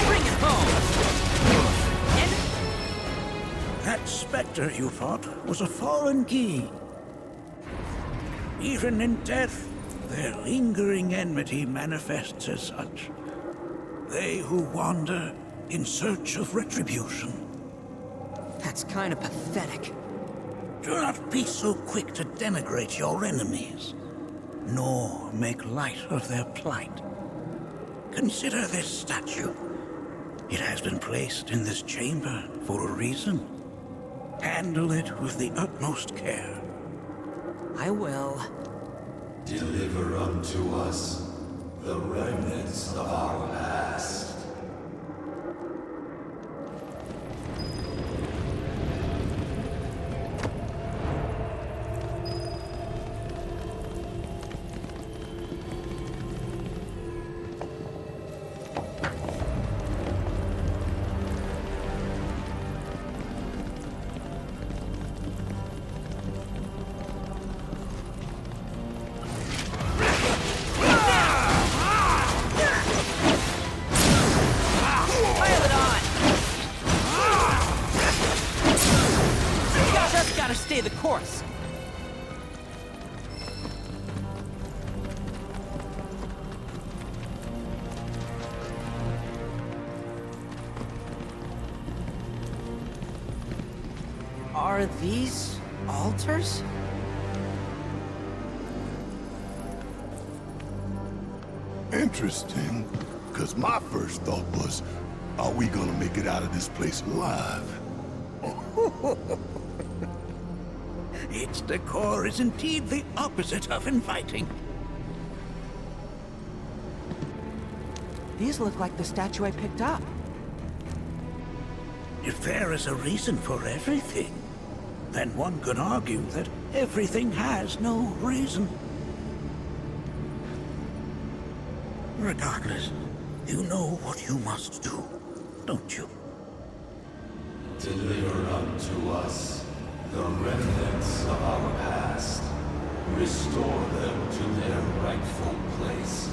E: Bring it home! And
K: That specter you fought was a fallen key. Even in death, their lingering enmity manifests as such. They who wander in search of retribution.
F: That's kind of pathetic.
K: Do not be so quick to denigrate your enemies, nor make light of their plight. Consider this statue. It has been placed in this chamber for a reason. Handle it with the utmost care.
F: I will.
C: Deliver unto us the remnants of our past.
E: gotta stay the course.
F: Are these altars?
B: Interesting, because my first thought was, are we gonna make it out of this place alive?
K: Its decor is indeed the opposite of inviting.
F: These look like the statue I picked up.
K: If there is a reason for everything, then one could argue that everything has no reason. Regardless, you know what you must do, don't you?
C: Deliver unto us the remnants of our past. Restore them to their rightful place.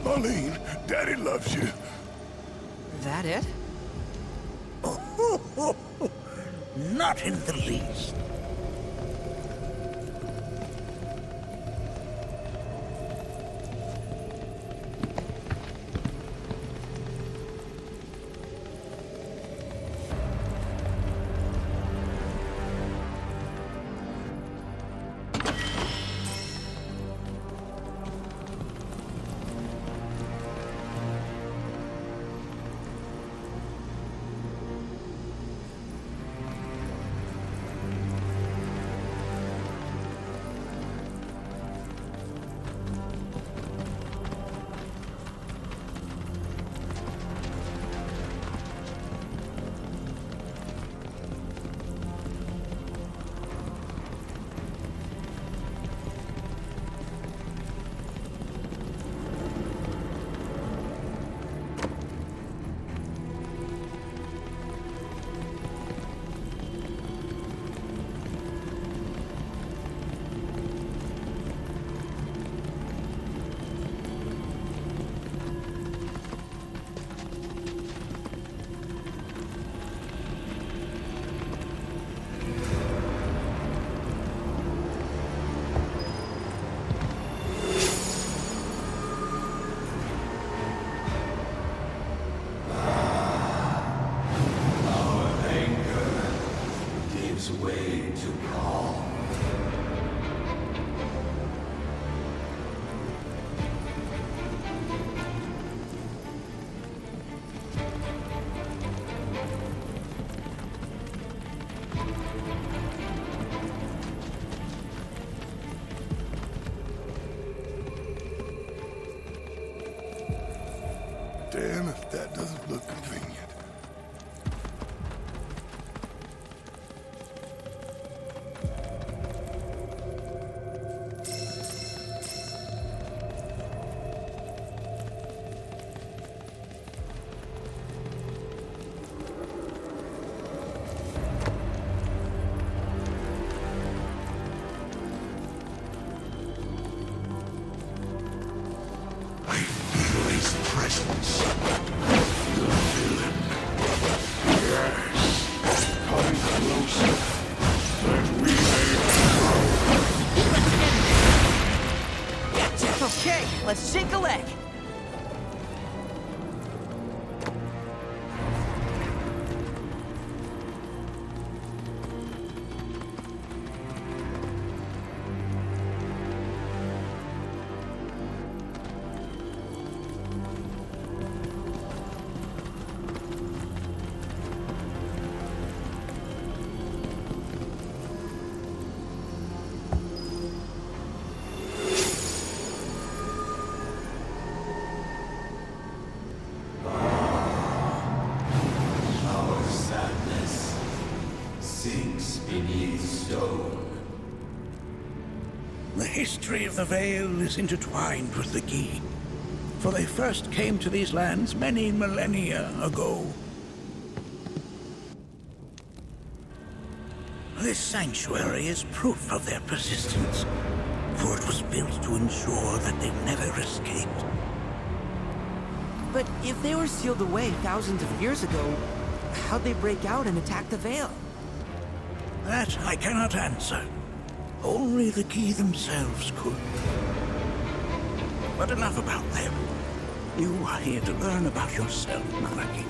B: Marlene, Daddy loves you.
F: That it?
K: Not in the least.
C: Way to calm.
B: Damn if that doesn't look convenient.
C: Presence.
B: The villain. Yes. Come closer. That we may
F: Gotcha. Okay, let's shake a leg.
K: The history of the Vale is intertwined with the Gi, for they first came to these lands many millennia ago. This sanctuary is proof of their persistence, for it was built to ensure that they never escaped.
F: But if they were sealed away thousands of years ago, how'd they break out and attack the Vale?
K: That I cannot answer. Only the Key themselves could. But enough about them. You are here to learn about yourself, Nanaki.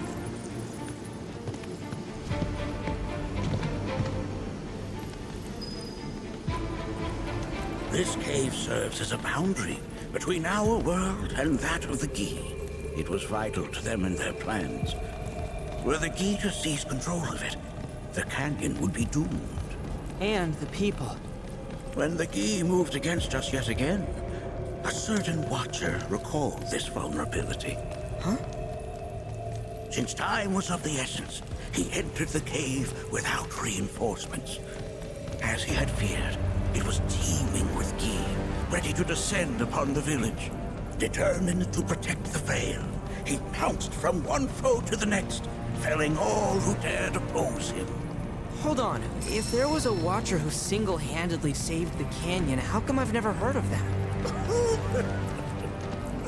K: This cave serves as a boundary between our world and that of the Gi. It was vital to them and their plans. Were the Gi to seize control of it, the canyon would be doomed.
F: And the people.
K: When the Gi moved against us yet again, a certain Watcher recalled this vulnerability.
F: Huh?
K: Since time was of the essence, he entered the cave without reinforcements. As he had feared, it was teeming with Gi, ready to descend upon the village. Determined to protect the Vale, he pounced from one foe to the next, felling all who dared oppose him.
F: Hold on, if there was a Watcher who single-handedly saved the canyon, how come I've never heard of them?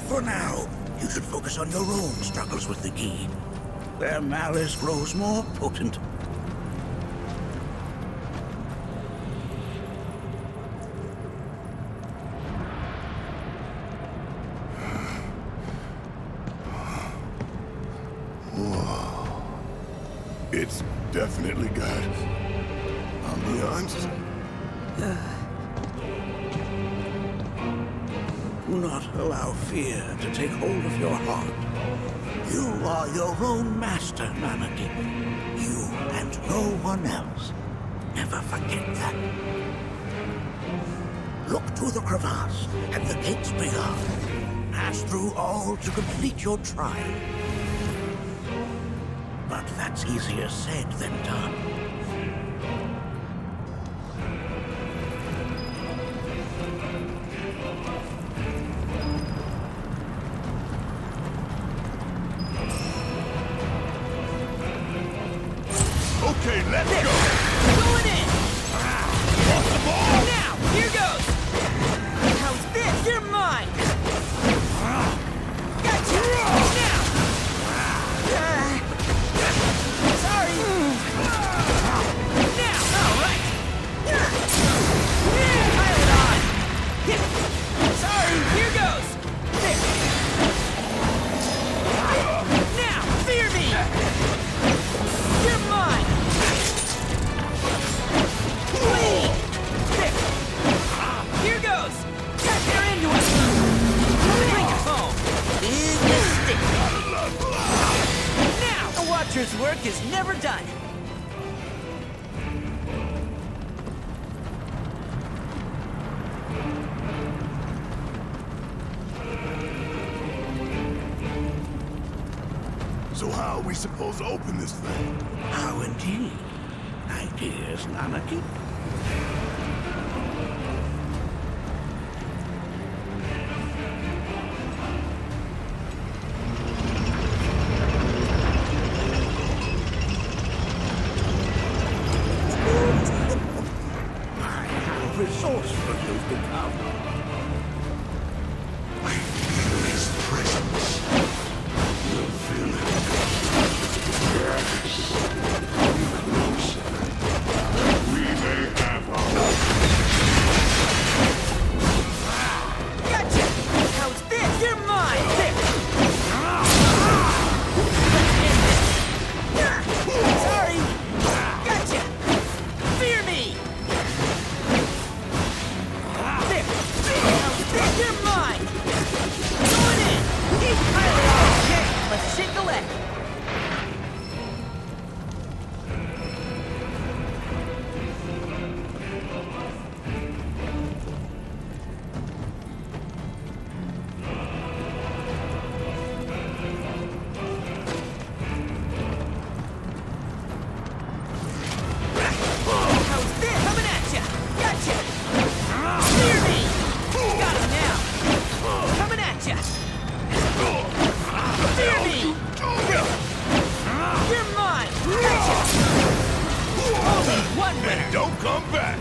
K: For now, you should focus on your own struggles with the Gi. Their malice grows more potent.
B: Whoa. It's definitely got ambiance.
K: Do not allow fear to take hold of your heart. You are your own master, Nanaki. You and no one else. Never forget that. Look to the crevasse and the gates beyond. Pass through all to complete your trial. But that's easier said than done.
B: Okay, let's go!
E: Going in!
B: Off the ball!
E: Now, here goes! How's this? You're mine! Gotcha! Now! Sorry! Now! Alright! Pile it on! Sorry, here goes! There! Now, fear me! You're mine! Please! There! Here goes! Got their into it! Bring it home! In the stick! Now! A Watcher's work is never done!
B: So how are we supposed to open this thing?
K: How indeed? Ideas, Nanaki? How resourceful you've become.
B: His presence. You'll feel it. Yes. Closer. We may have our...
E: Gotcha! How's this? You're mine! There! Sorry! Gotcha! Fear me! There! How's this? You're mine! Going in! Okay, let's shake the leg! How's this? Coming at ya! Gotcha! Fear me! Got him now! Coming at ya! Fear me! You're mine! Gotcha! Only one winner!
B: Don't come back!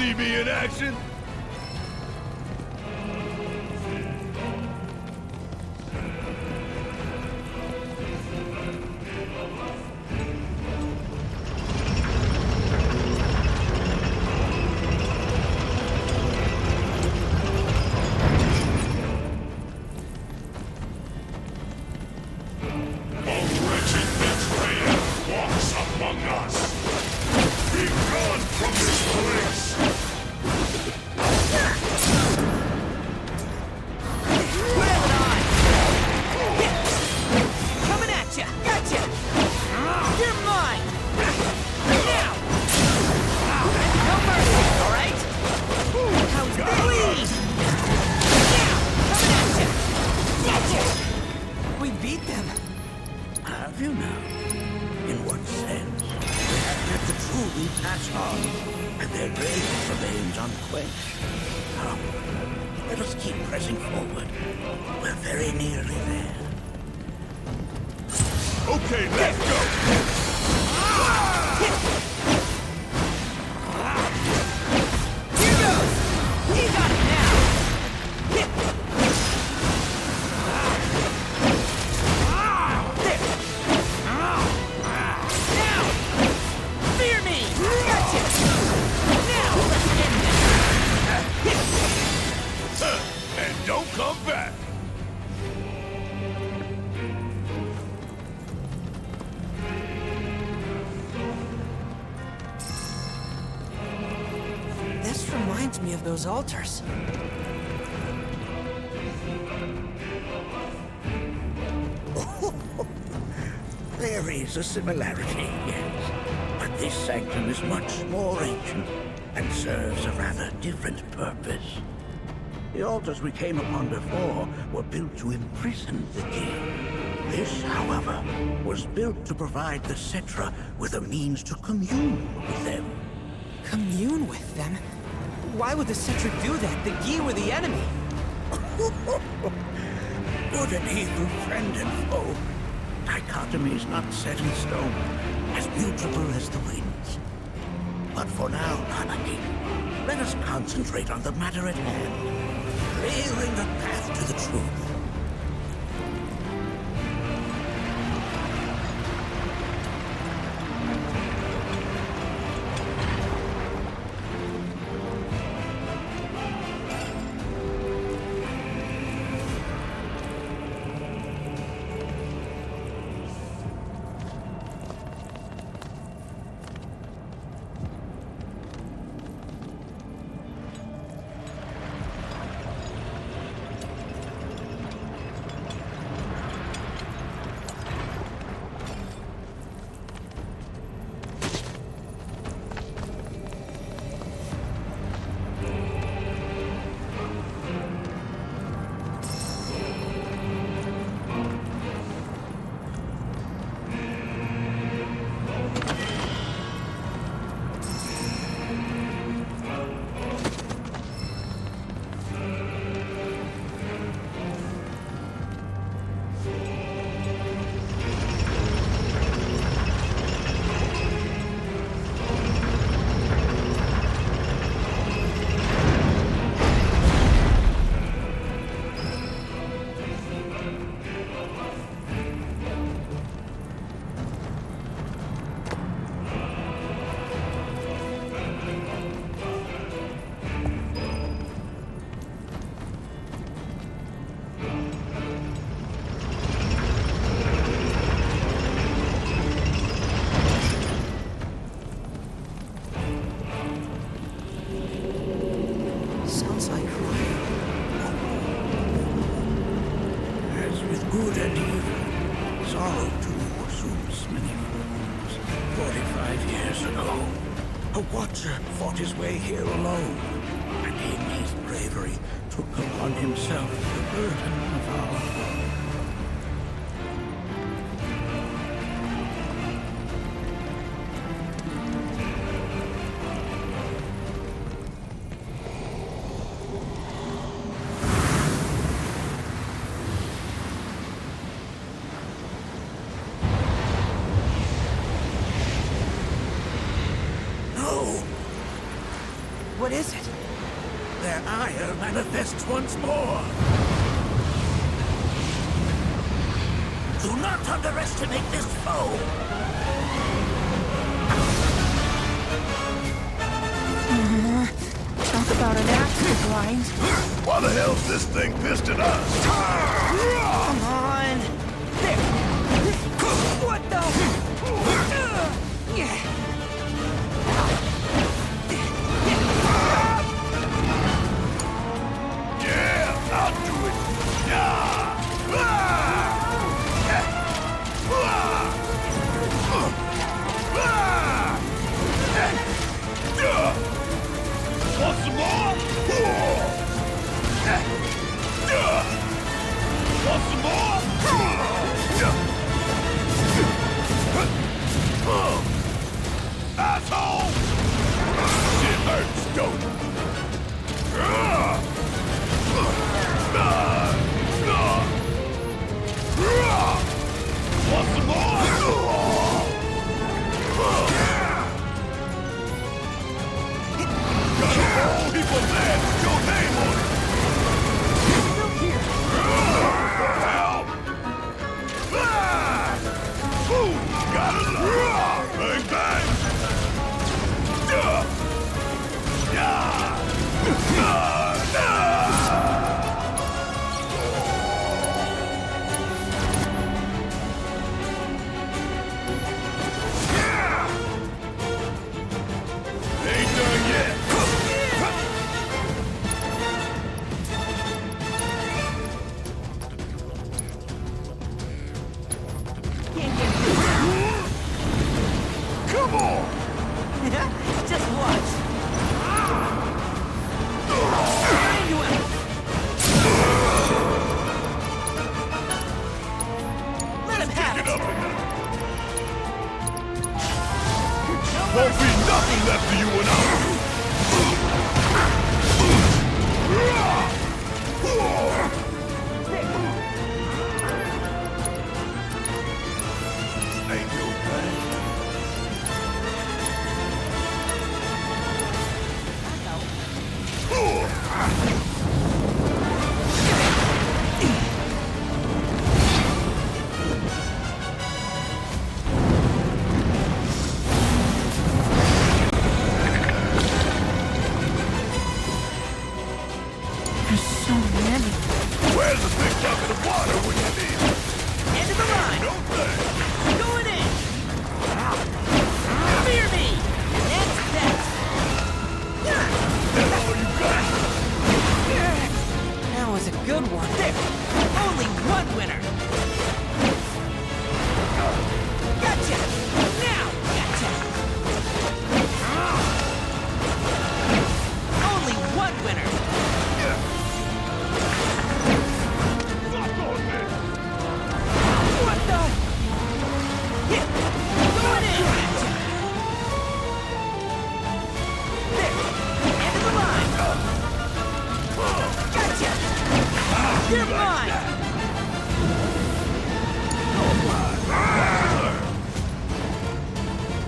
B: see me in action?
F: Me of those altars.
K: There is a similarity, yes. But this sanctum is much more ancient and serves a rather different purpose. The altars we came upon before were built to imprison the king. This, however, was built to provide the Cetra with a means to commune with them.
F: Commune with them? Why would the Cetra do that? The Yi were the enemy.
K: Good and evil, friend and foe. Dichotomy is not set in stone, as mutable as the winds. But for now, Nanaki, let us concentrate on the matter at hand, clearing a path to the truth. Good and evil, sorrow too assumes many forms. 45 years ago, a watcher fought his way here alone, and in his bravery took upon himself the burden of our...
E: What is it?
K: Their ire manifests once more. Do not underestimate this foe.
E: Talk about an active blind.
B: Why the hell's this thing pissed at us?
E: Come on. There. What the?
B: Yeah, I'll do it. Want some more? Want some more? Asshole! Shit hurts, don't it? Want some more? Got a whole heap of land with your name on it! Help! Ooh, got it! Bang, bang! Ain't done yet! Come on!
E: Just watch. Into him. Let him have it.
B: Won't be nothing left of you when I'm Ain't no thing. Where's the big bucket of water when you need it?
E: End of the line.
B: No thanks.
E: Going in. Fear me. Next step.
B: That's all you got.
E: That was a good one. There. Only one winner. Gotcha. Now. Gotcha. Only one winner. What the? Yeah. Going in. There. End of the line. Gotcha. You're mine.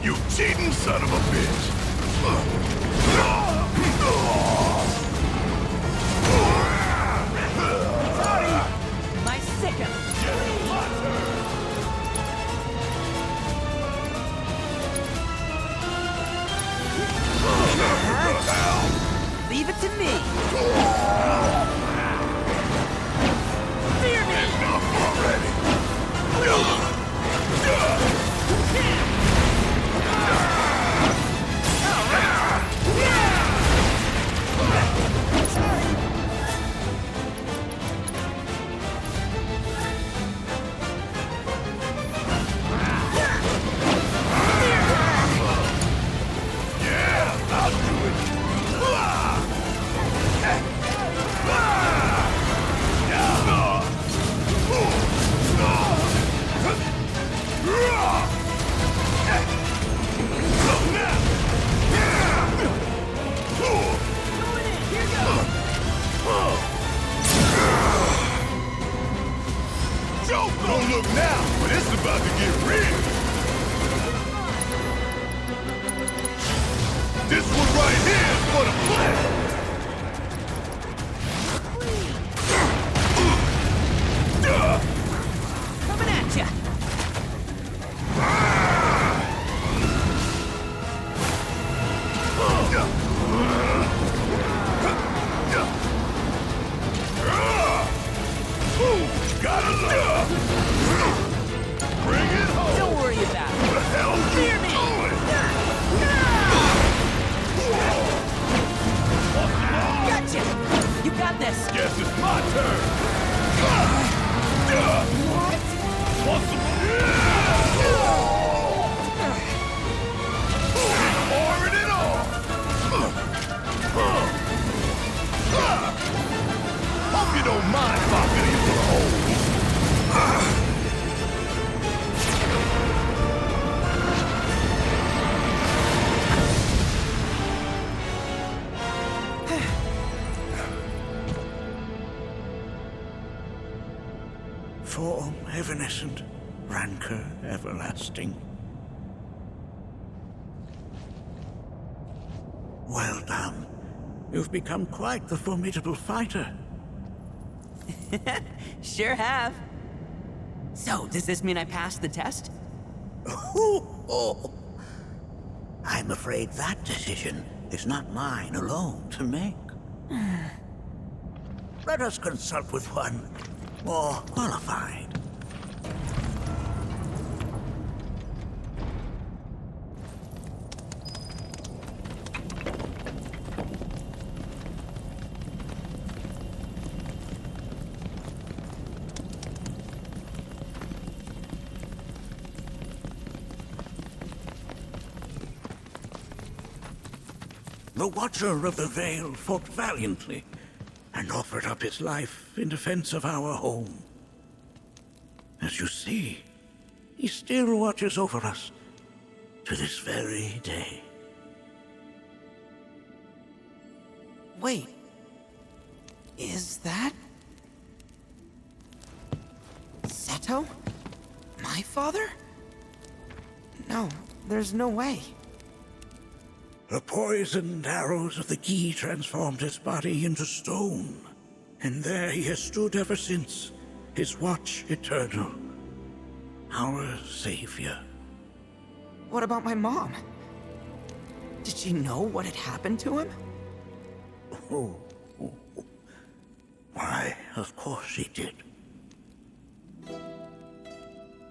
B: You cheating son of a bitch!
E: Sorry. My second. Leave it to me. Fear me.
B: Enough already! Yeah, I'll do it! Joke don't look now, but it's about to get real! This one right here is for the planet!
E: Coming at ya!
B: Gotta love! Bring it home!
E: Don't worry about it.
B: What the hell you
E: Fear me! Gotcha! You got this!
B: Guess it's my turn! What? Pouring it on! Hope you don't mind if I fill you full of holes.
K: Form evanescent, rancor everlasting. Well done. You've become quite the formidable fighter.
E: Sure have. So, does this mean I passed the test?
K: I'm afraid that decision is not mine alone to make. Let us consult with one more qualified. The Watcher of the Veil fought valiantly and offered up his life in defense of our home. As you see, he still watches over us to this very day.
E: Wait. Is that... Seto? My father? No, there's no way.
K: The poisoned arrows of the key transformed his body into stone, and there he has stood ever since, his watch eternal, our savior.
E: What about my mom? Did she know what had happened to him?
K: Why, of course she did.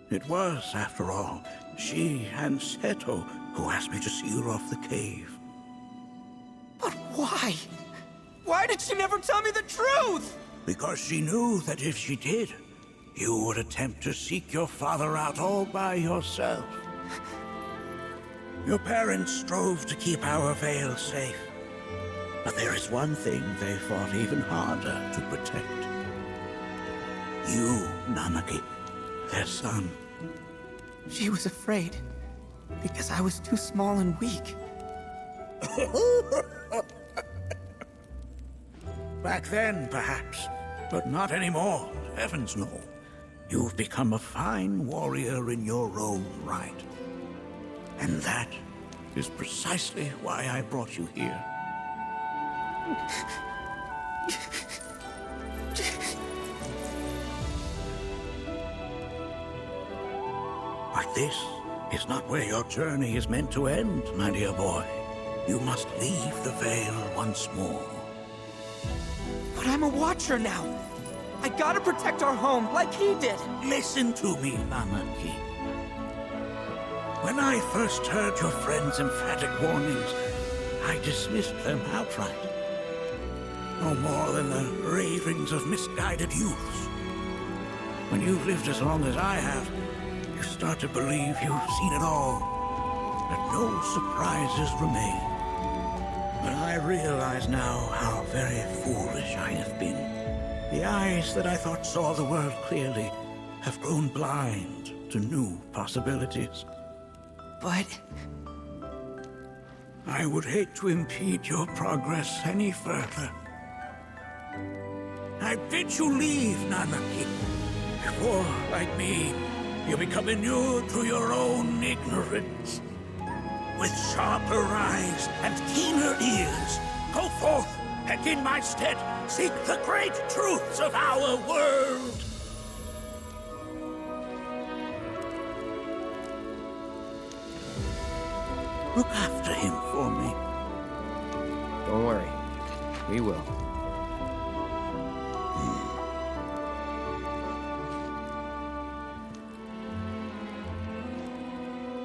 K: It was, after all, she and Seto who asked me to seal off the cave.
E: But why? Why did she never tell me the truth?
K: Because she knew that if she did, you would attempt to seek your father out all by yourself. Your parents strove to keep our Veil safe. But there is one thing they fought even harder to protect. You, Nanaki, their son.
E: She was afraid. Because I was too small and weak.
K: Back then, perhaps. But not anymore. Heavens no. You've become a fine warrior in your own right. And that is precisely why I brought you here. But this is not where your journey is meant to end, my dear boy. You must leave the Veil once more.
E: But I'm a Watcher now. I gotta protect our home like he did.
K: Listen to me, Nanaki. When I first heard your friend's emphatic warnings, I dismissed them outright. No more than the ravings of misguided youths. When you've lived as long as I have, you start to believe you've seen it all, that no surprises remain. But I realize now how very foolish I have been. The eyes that I thought saw the world clearly have grown blind to new possibilities.
E: But...
K: I would hate to impede your progress any further. I bid you leave, Nanaki, before, like me, you become inured to your own ignorance. with sharper eyes and keener ears. Go forth, and in my stead, seek the great truths of our world. Look after him for me.
L: Don't worry. We will.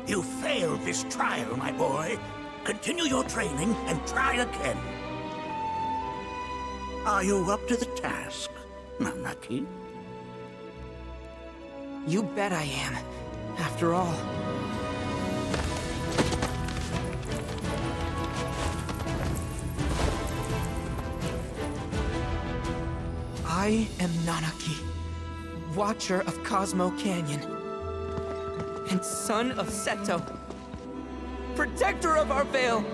K: You failed this trial, my boy. Continue your training and try again. Are you up to the task, Nanaki?
F: You bet I am. After all. I am Nanaki, Watcher of Cosmo Canyon, and son of Seto, protector of our Vale.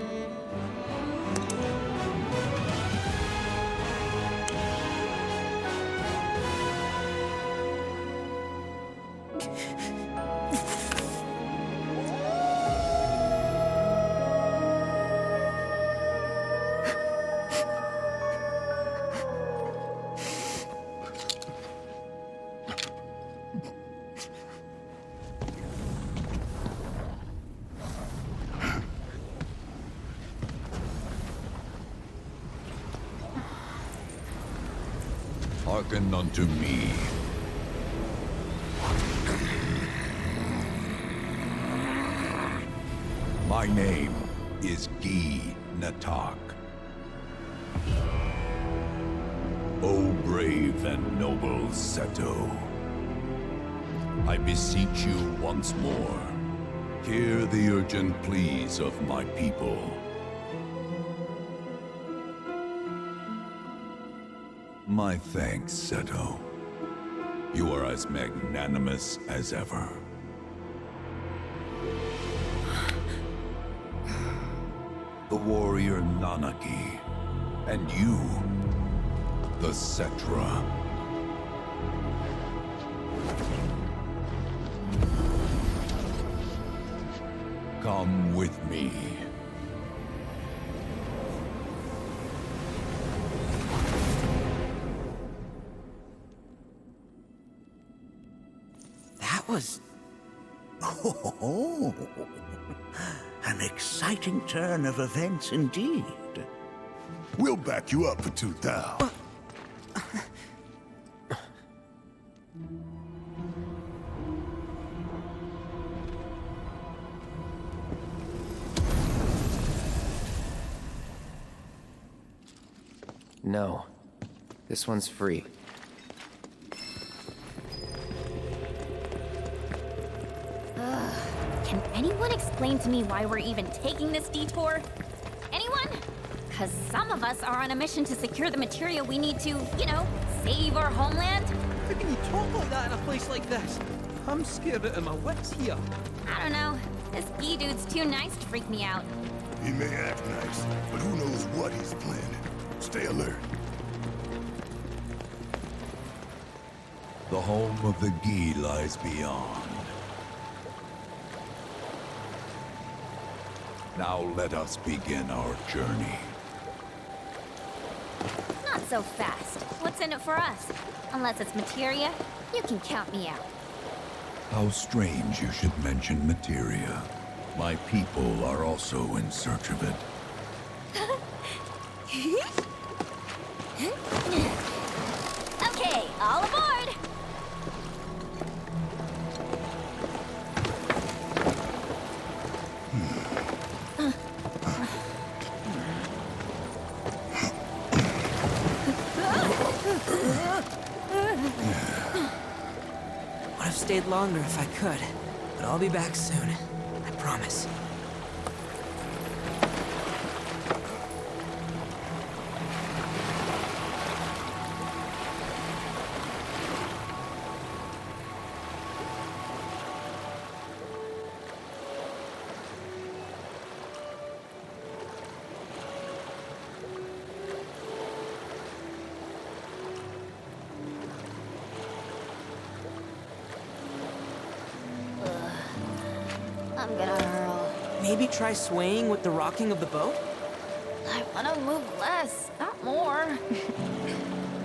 M: Hearken unto me. My name is Gi Natak. O brave and noble Seto, I beseech you once more, hear the urgent pleas of my people. My thanks, Seto. You are as magnanimous as ever. The warrior Nanaki, and you, the Cetra. Come with me.
F: Was...
K: Oh, an exciting turn of events indeed.
B: We'll back you up for 2,000.
L: No. This one's free.
D: Can anyone explain to me why we're even taking this detour? Anyone? Because some of us are on a mission to secure the material we need to, you know, save our homeland.
R: How can you talk like that in a place like this? I'm scared out of my wits here.
D: I don't know. This Gi dude's too nice to freak me out.
B: He may act nice, but who knows what he's planning. Stay alert.
M: The home of the Gi lies beyond. Now let us begin our journey.
D: Not so fast. What's in it for us? Unless it's materia, you can count me out.
M: How strange you should mention materia. My people are also in search of it.
D: Okay, all aboard!
F: Would have stayed longer if I could, but I'll be back soon. I promise.
D: I'm gonna hurl.
F: Maybe try swaying with the rocking of the boat?
D: I wanna move less, not more.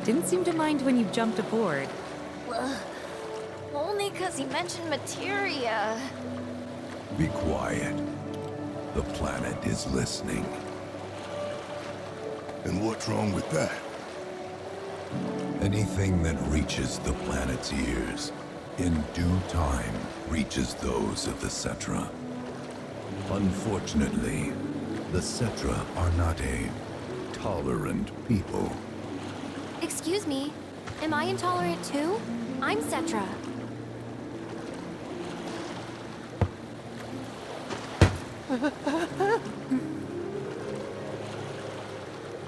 I: Didn't seem to mind when you jumped aboard.
D: Ugh. Only 'cause he mentioned materia.
M: Be quiet. The planet is listening.
B: And what's wrong with that?
M: Anything that reaches the planet's ears, in due time, reaches those of the Cetra. Unfortunately, the Cetra are not a tolerant people.
P: Excuse me, am I intolerant too? I'm Cetra.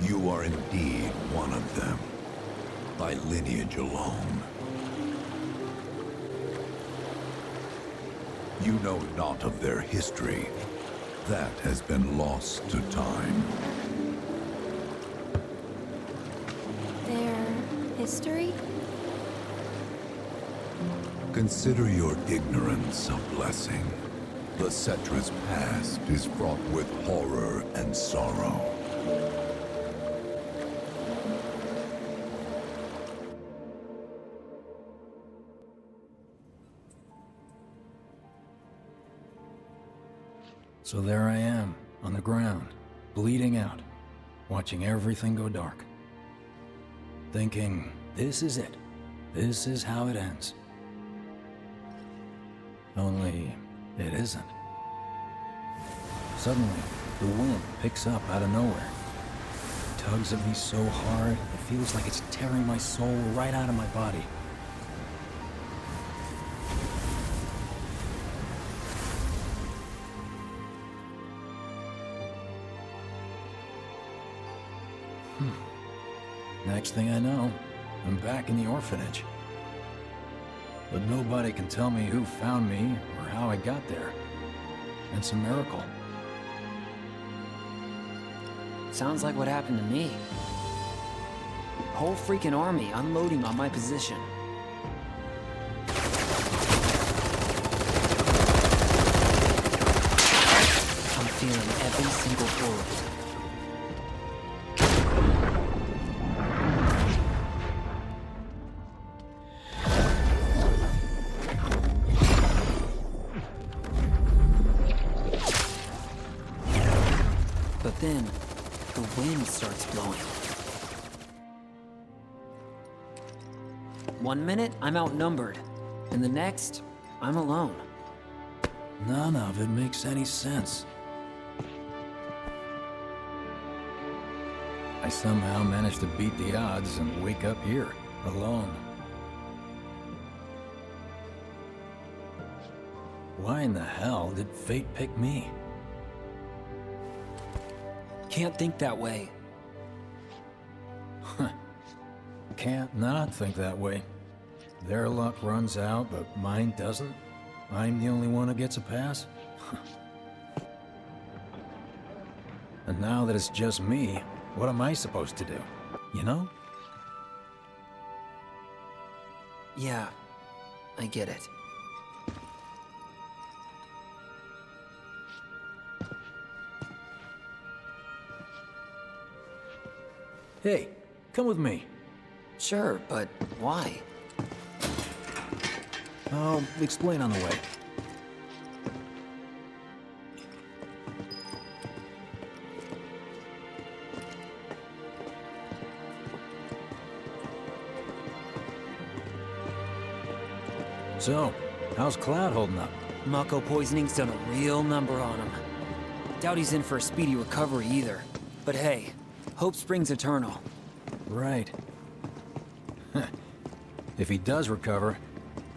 M: You are indeed one of them, by lineage alone. You know not of their history. That has been lost to time.
P: Their history?
M: Consider your ignorance a blessing. The Cetra's past is fraught with horror and sorrow.
G: So there I am, on the ground, bleeding out, watching everything go dark. Thinking, this is it. This is how it ends. Only, it isn't. Suddenly, the wind picks up out of nowhere. It tugs at me so hard, it feels like it's tearing my soul right out of my body. Next thing I know, I'm back in the orphanage. But nobody can tell me who found me or how I got there. It's a miracle.
E: Sounds like what happened to me. Whole freaking army unloading on my position. I'm feeling every single bullet. But then, the wind starts blowing. 1 minute, I'm outnumbered. And the next, I'm alone.
G: None of it makes any sense. I somehow managed to beat the odds and wake up here, alone. Why in the hell did fate pick me?
E: Can't think that way.
G: Can't not think that way. Their luck runs out, but mine doesn't. I'm the only one who gets a pass. And now that it's just me, what am I supposed to do? You know?
E: Yeah, I get it.
G: Hey, come with me.
E: Sure, but why?
G: I'll explain on the way. So, how's Cloud holding up?
E: Mako poisoning's done a real number on him. Doubt he's in for a speedy recovery either. But hey, hope springs eternal.
G: Right. If he does recover,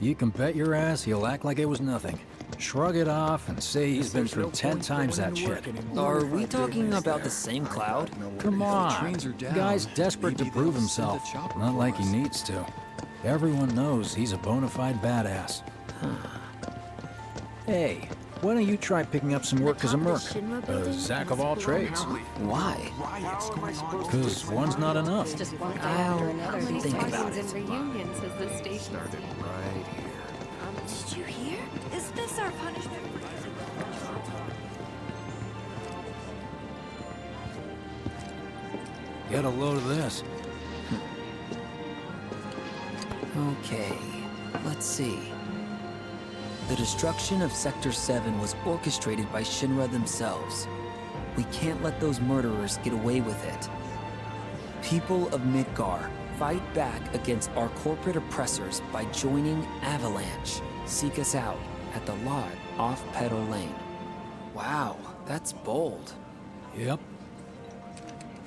G: you can bet your ass he'll act like it was nothing. Shrug it off and say he's been through 10 times that shit.
E: Are we talking about the same Cloud?
G: Come on. The guy's desperate to prove himself. Not like he needs to. Everyone knows he's a bona fide badass. Hey, why don't you try picking up some work as a merc? A Zack of all trades.
E: Why?
G: Because one's not enough.
A: It's just one thing after another. These
E: think about
A: weddings and reunions as the station
O: Started right here.
P: Did you hear? Is this our punishment for using
G: Get a load of this.
H: Okay, let's see. The destruction of Sector 7 was orchestrated by Shinra themselves. We can't let those murderers get away with it. People of Midgar, fight back against our corporate oppressors by joining Avalanche. Seek us out at the lot off Petal Lane. Wow, that's bold.
G: Yep.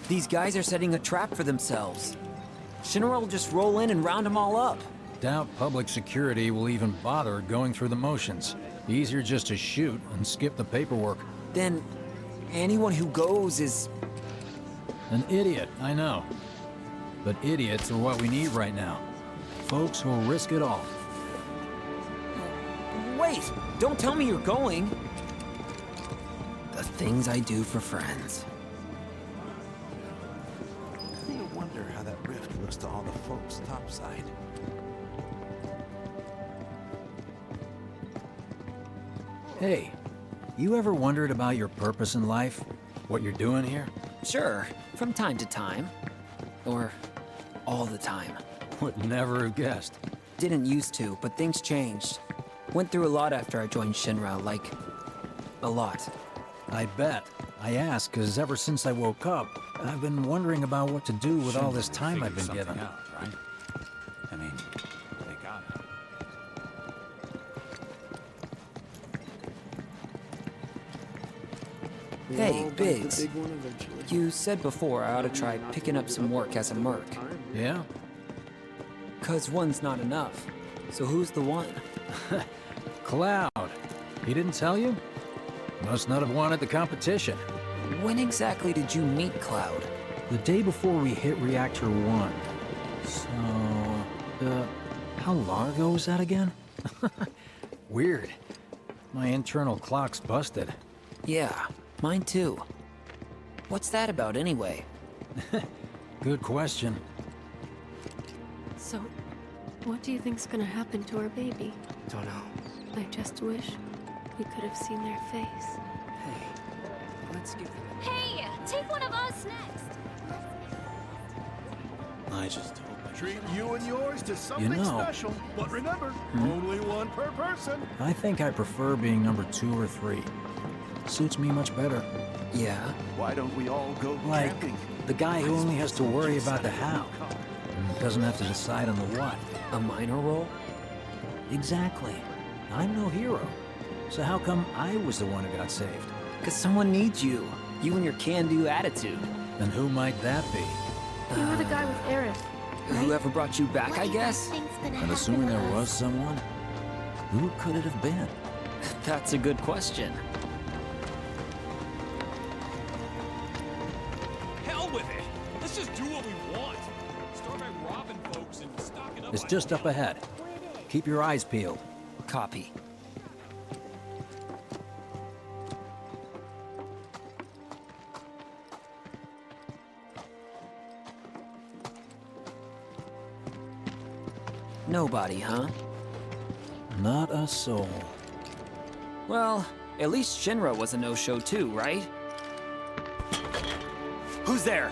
H: These guys are setting a trap for themselves. Shinra will just roll in and round them all up.
G: Doubt public security will even bother going through the motions. Easier just to shoot and skip the paperwork.
H: Then, anyone who goes is...
G: An idiot, I know. But idiots are what we need right now. Folks who'll risk it all.
H: Wait! Don't tell me you're going! The things I do for friends.
R: You wonder how that rift looks to all the folks topside.
G: Hey, you ever wondered about your purpose in life? What you're doing here?
H: Sure, from time to time. Or all the time.
G: Would never have guessed.
H: Didn't used to, but things changed. Went through a lot after I joined Shinra, like... a lot.
G: I bet. I ask because ever since I woke up, I've been wondering about what to do with all this time I've been given.
R: Out, right? I mean, they gotta.
H: Hey, Biggs. You said before I ought to try picking up some work as a merc.
G: Yeah?
H: 'Cause one's not enough. So who's the one?
G: Cloud. He didn't tell you? Must not have wanted the competition.
H: When exactly did you meet Cloud?
G: The day before we hit Reactor 1. So, how long ago was that again? Weird. My internal clock's busted.
H: Yeah, mine too. What's that about anyway?
G: Good question.
P: So, what do you think's gonna happen to our baby?
H: Don't know.
P: I just wish we could have seen their face.
H: Hey, let's give them...
D: Hey, take one of us next.
R: I just hope I
B: Treat you and yours to something special. But remember, only one per person.
G: I think I prefer being number 2 or 3. Suits me much better.
H: Yeah?
B: Why don't we all go
G: Like,
B: camping?
G: the guy who only has to worry about the how. And doesn't have to decide on the what.
H: A minor role?
G: Exactly. I'm no hero. So how come I was the one who got saved?
H: 'Cause someone needs you. You and your can-do attitude.
G: And who might that be?
P: You were the guy with Aerith.
H: Whoever brought you back, I guess?
G: And assuming there was someone, who could it have been?
H: That's a good question.
R: Hell with it! Let's just do what we want. Start by robbing folks and stocking up.
G: It's just up ahead. Keep your eyes peeled.
H: Copy. Nobody, huh?
G: Not a soul.
H: Well, at least Shinra was a no-show too, right? Who's there?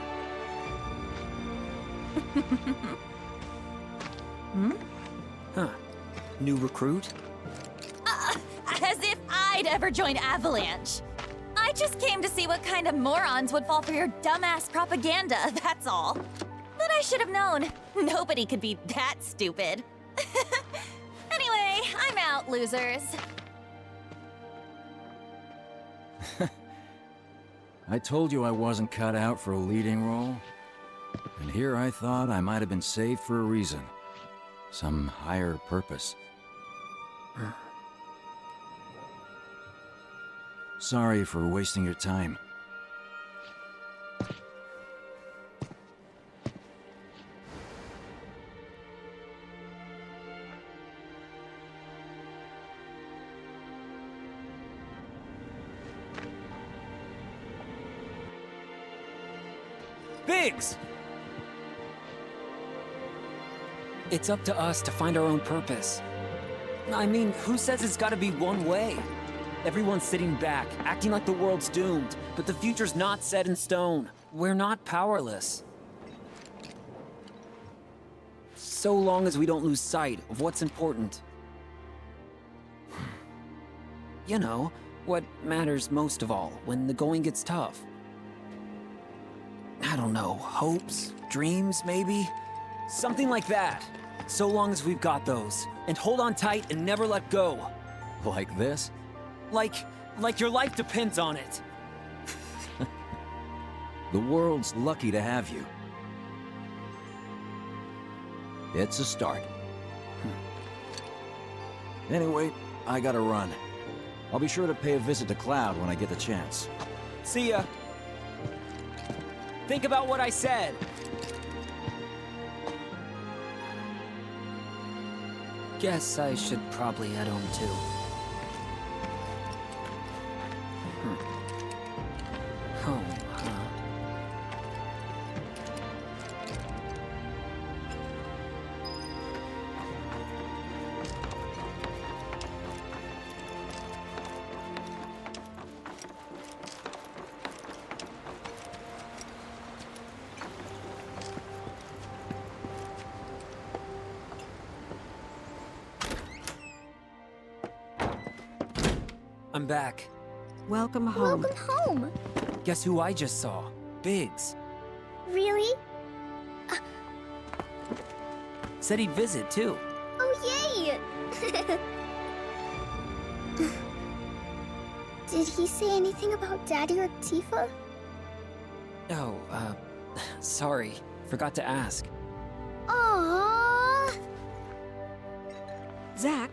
H: Huh. New recruit?
D: As if I'd ever join Avalanche. I just came to see what kind of morons would fall for your dumbass propaganda, that's all. But I should have known. Nobody could be that stupid. Anyway, I'm out, losers.
G: I told you I wasn't cut out for a leading role. And here I thought I might have been saved for a reason. Some higher purpose. Sorry for wasting your time.
H: Biggs! It's up to us to find our own purpose. I mean, who says it's gotta be one way? Everyone's sitting back, acting like the world's doomed, but the future's not set in stone. We're not powerless. So long as we don't lose sight of what's important. You know, what matters most of all when the going gets tough. I don't know, hopes, dreams, maybe? Something like that. So long as we've got those. And hold on tight and never let go.
G: Like this?
H: Like your life depends on it.
G: The world's lucky to have you. It's a start. Anyway, I gotta run. I'll be sure to pay a visit to Cloud when I get the chance.
H: See ya. Think about what I said. Guess I should probably head home too. Home, huh? I'm back.
J: Welcome home.
N: Welcome home.
H: Guess who I just saw? Biggs.
N: Really?
H: Said he'd visit, too.
N: Oh, yay! Did he say anything about Daddy or Tifa?
H: Oh, sorry. Forgot to ask.
N: Aww.
J: Zach,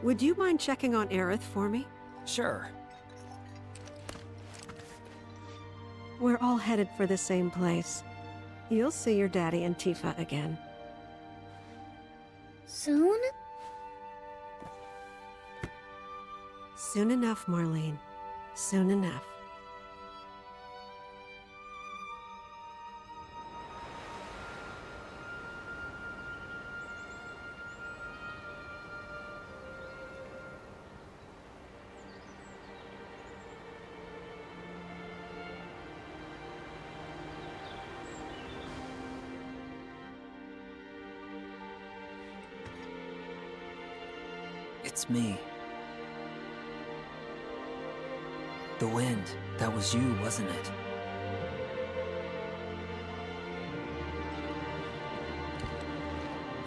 J: would you mind checking on Aerith for me?
H: Sure.
J: We're all headed for the same place. You'll see your daddy and Tifa again.
N: Soon?
J: Soon enough, Marlene. Soon enough.
H: It's me. The wind. That was you, wasn't it?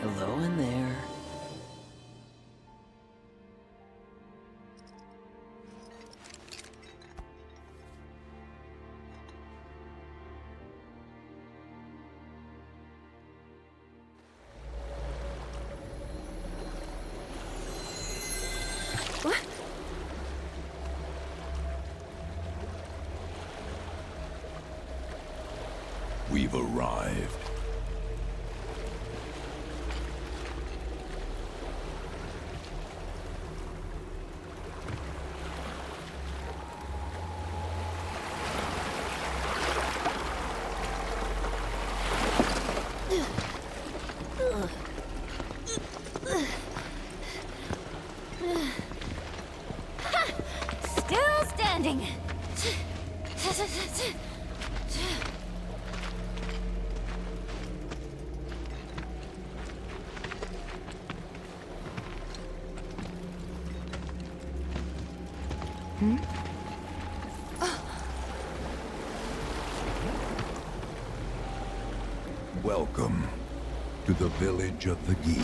H: Hello in there.
M: We've arrived.
D: Still standing.
M: Welcome to the village of the Gi.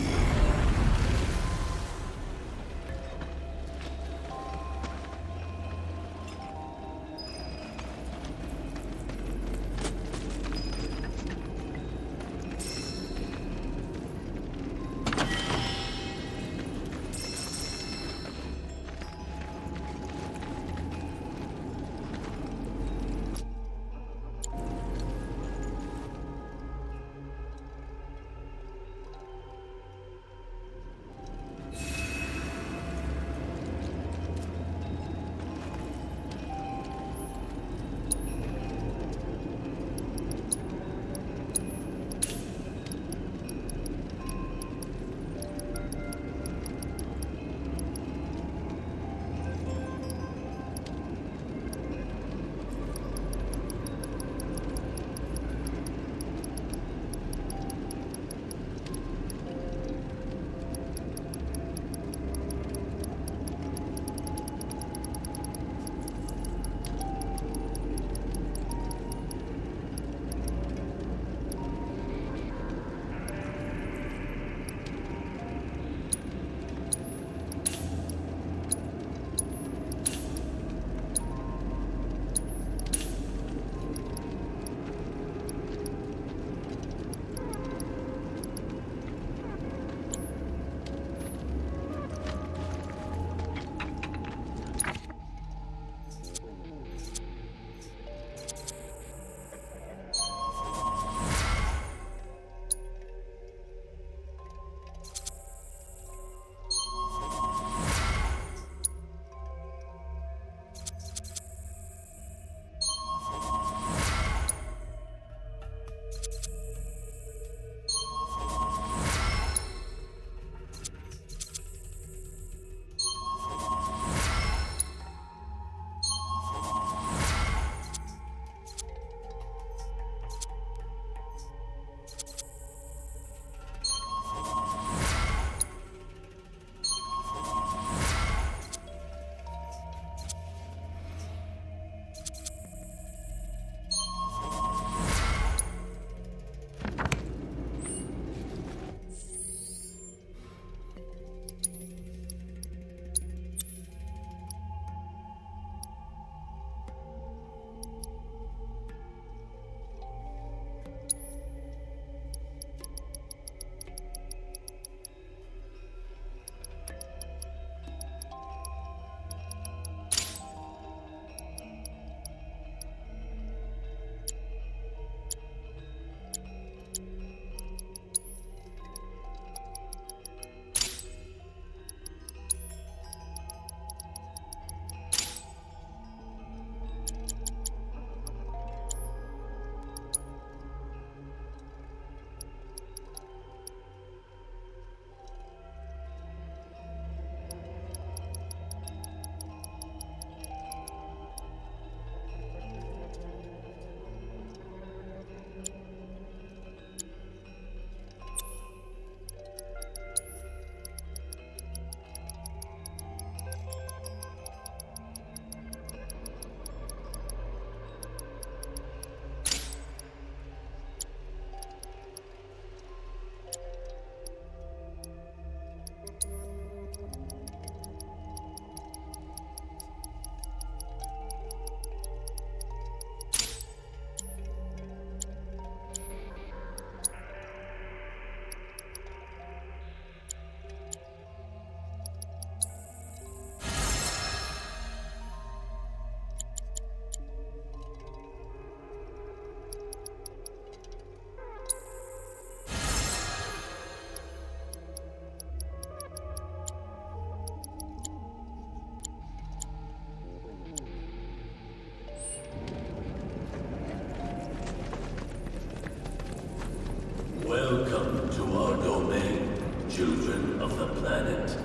C: children of the planet.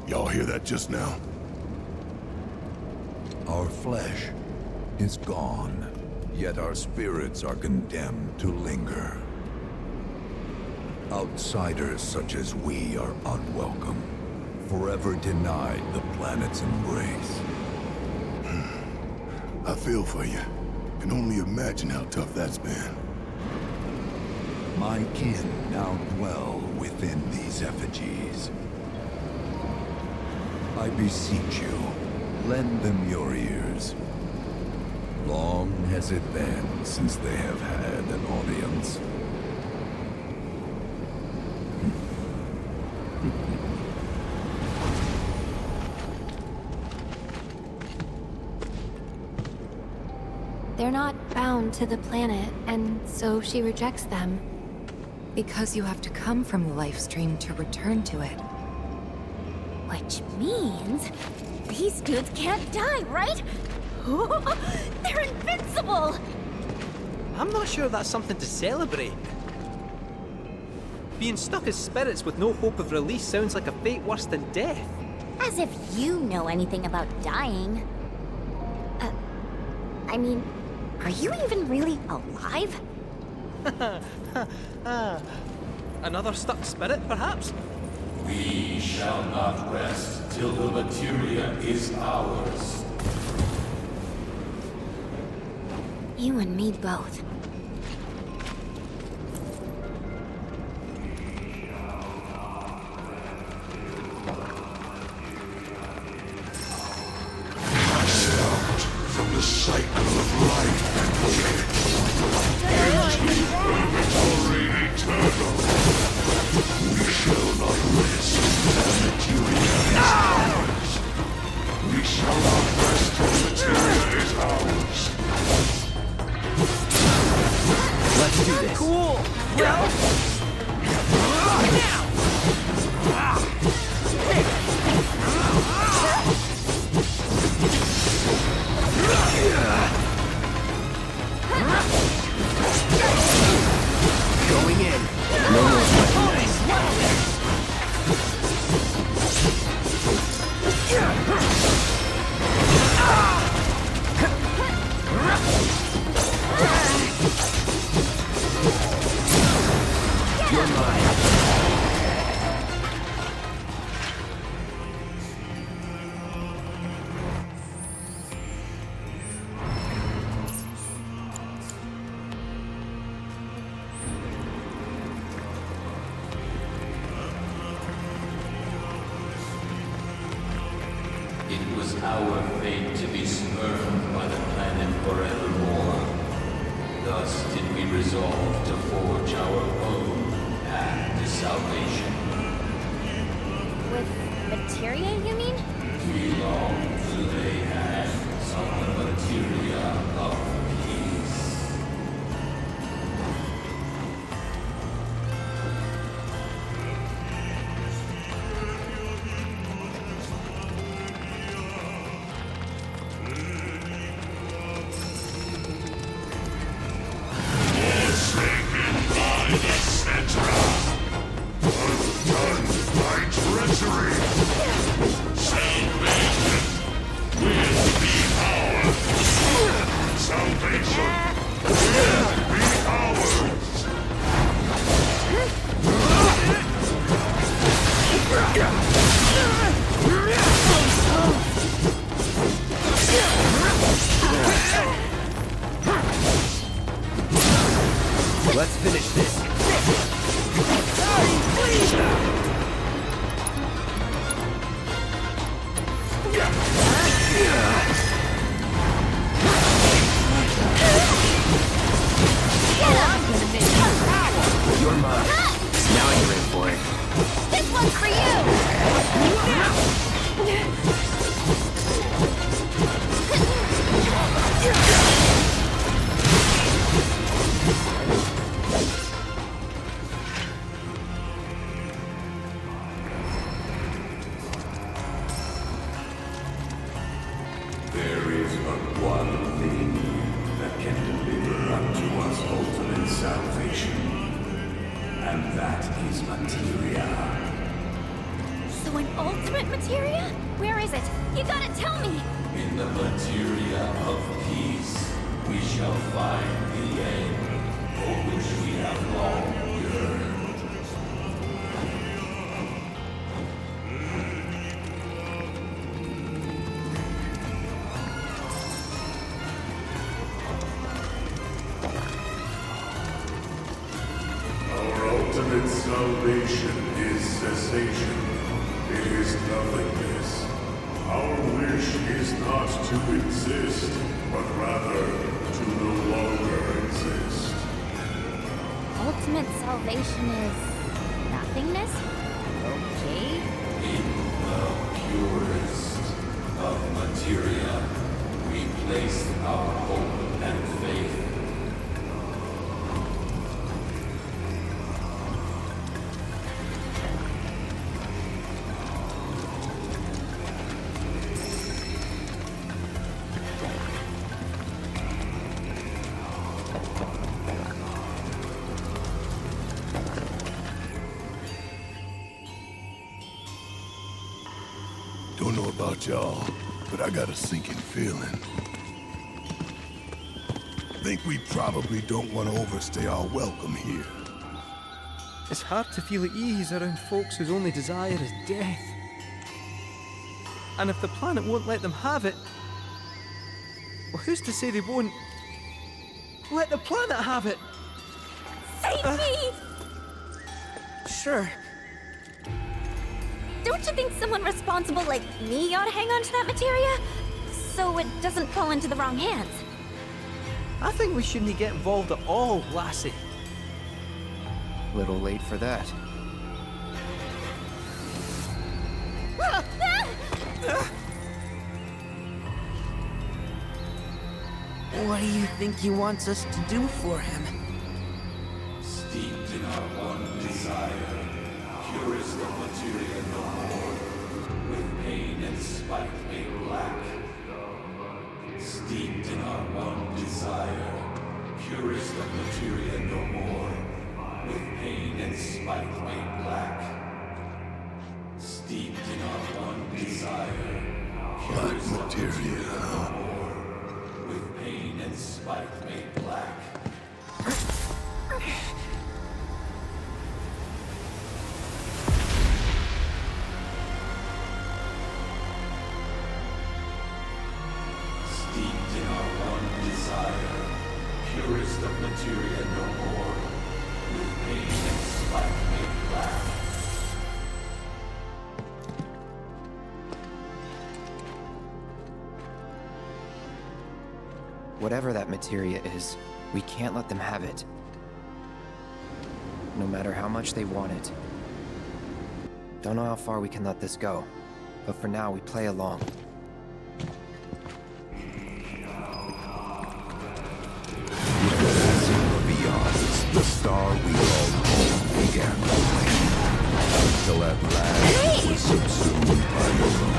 B: Y'all hear that just now?
M: Our flesh is gone, yet our spirits are condemned to linger. Outsiders such as we are unwelcome, forever denied the planet's embrace.
B: I feel for you. Can only imagine how tough that's been.
M: My kin now dwell within these effigies. I beseech you, lend them your ears. Long has it been since they have had an audience.
P: They're not bound to the planet, and so she rejects them.
Q: Because you have to come from the life stream to return to it.
D: Which means these dudes can't die, right? They're invincible!
E: I'm not sure that's something to celebrate. Being stuck as spirits with no hope of release sounds like a fate worse than death.
D: As if you know anything about dying. I mean, are you even really alive?
E: Another stuck spirit, perhaps?
C: We shall not rest till the materia is ours.
D: You and me both.
B: From the cycle of life inventory eternal. We shall not rest till materia is ours. We shall not rest till materia is ours.
E: Let's do this. Cool. Well.
O: Going in. No more fighting nice. You're mine.
C: It was our fate to be spurned by the planet forevermore. Thus did we resolve to forge our own path to salvation.
D: With materia, you mean?
C: We long to lay hands on the materia of peace.
B: Forsaken by the Cetra, undone by treachery. Salvation will be ours. Salvation will be ours.
O: Let's finish this. You're mine. Now you're in for it.
D: This one's for you!
C: There is but one thing that can deliver unto us ultimate salvation, And that is materia.
D: So an ultimate materia? Where is it? You gotta tell me!
C: In the materia of peace, we shall find the end, for which we have long yearned.
S: Our ultimate salvation is cessation. It is nothingness. Our wish is not to exist, but rather to no longer exist.
D: Ultimate salvation is nothingness? Okay.
C: In the purest of materia, we place our hope and faith.
B: Don't know about y'all, but I got a sinking feeling. Think we probably don't want to overstay our welcome here.
F: It's hard to feel at ease around folks whose only desire is death. And if the planet won't let them have it, well, who's to say they won't let the planet have it?
D: Save me!
F: Sure.
D: Don't you think someone responsible like me ought to hang on to that materia? So it doesn't fall into the wrong hands.
F: I think we shouldn't get involved at all, Lassie.
L: Little late for that.
F: What do you think he wants us to do for him?
C: Steeped in our one desire, purest of materia no more, with pain and spite made black. Steeped in our one desire, purest of materia no more, with pain and spite made black. Steeped in our one desire, purest of materia no more, with pain and spite made black. Steeped in our one desire, purest of materia no more, with pain and spite made black.
L: Whatever that materia is, we can't let them have it. No matter how much they want it. Don't know how far we can let this go, but for now we play along.
M: Beyond the star we all home began to flame, until at last it was subsumed by the moon.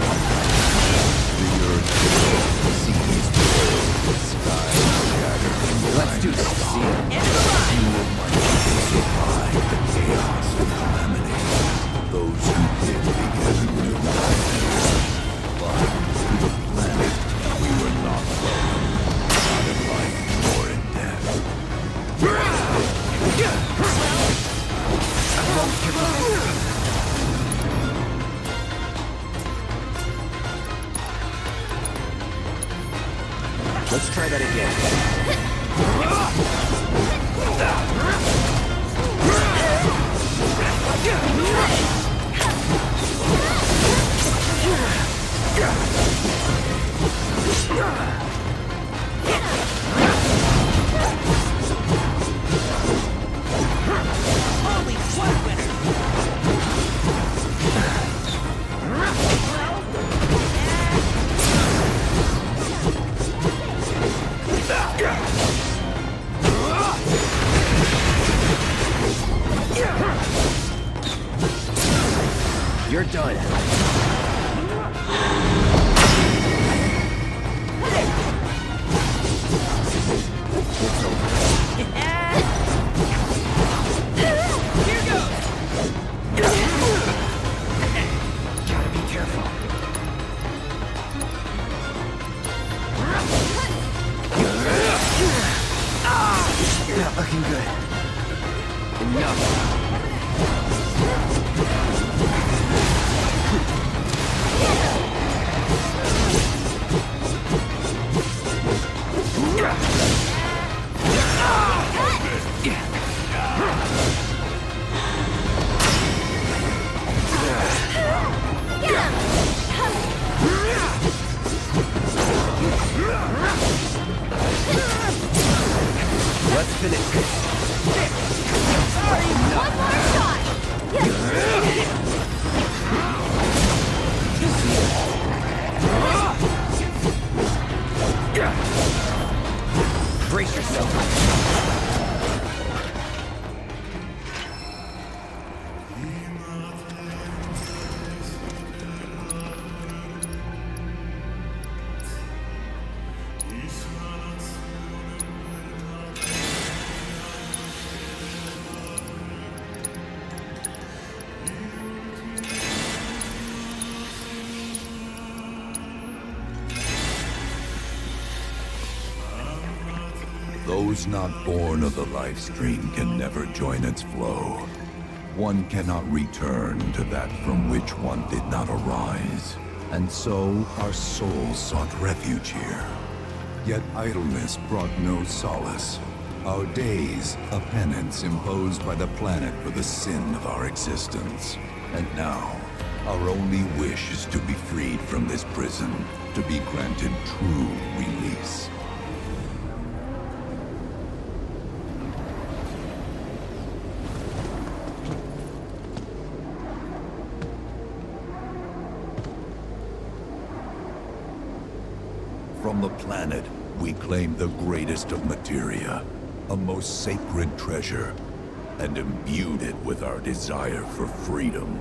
M: The earth filled, the seas filled, the sky shattered in
E: Let's do this, see?
M: You were mighty to survive the chaos and calamity. Those who did began to realize but to the planet we were not welcome, not in life nor in death.
E: Let's try that again. Holy sweat winner!
L: looking good. Enough. Let's finish this.
D: Sorry, one more shot!
L: Brace yourself.
M: Those not born of the life stream can never join its flow. One cannot return to that from which one did not arise. And so our souls sought refuge here. Yet idleness brought no solace. Our days, a penance imposed by the planet for the sin of our existence. And now, our only wish is to be freed from this prison, to be granted true release. From the planet, we claim the greatest of materia, a most sacred treasure, and imbued it with our desire for freedom.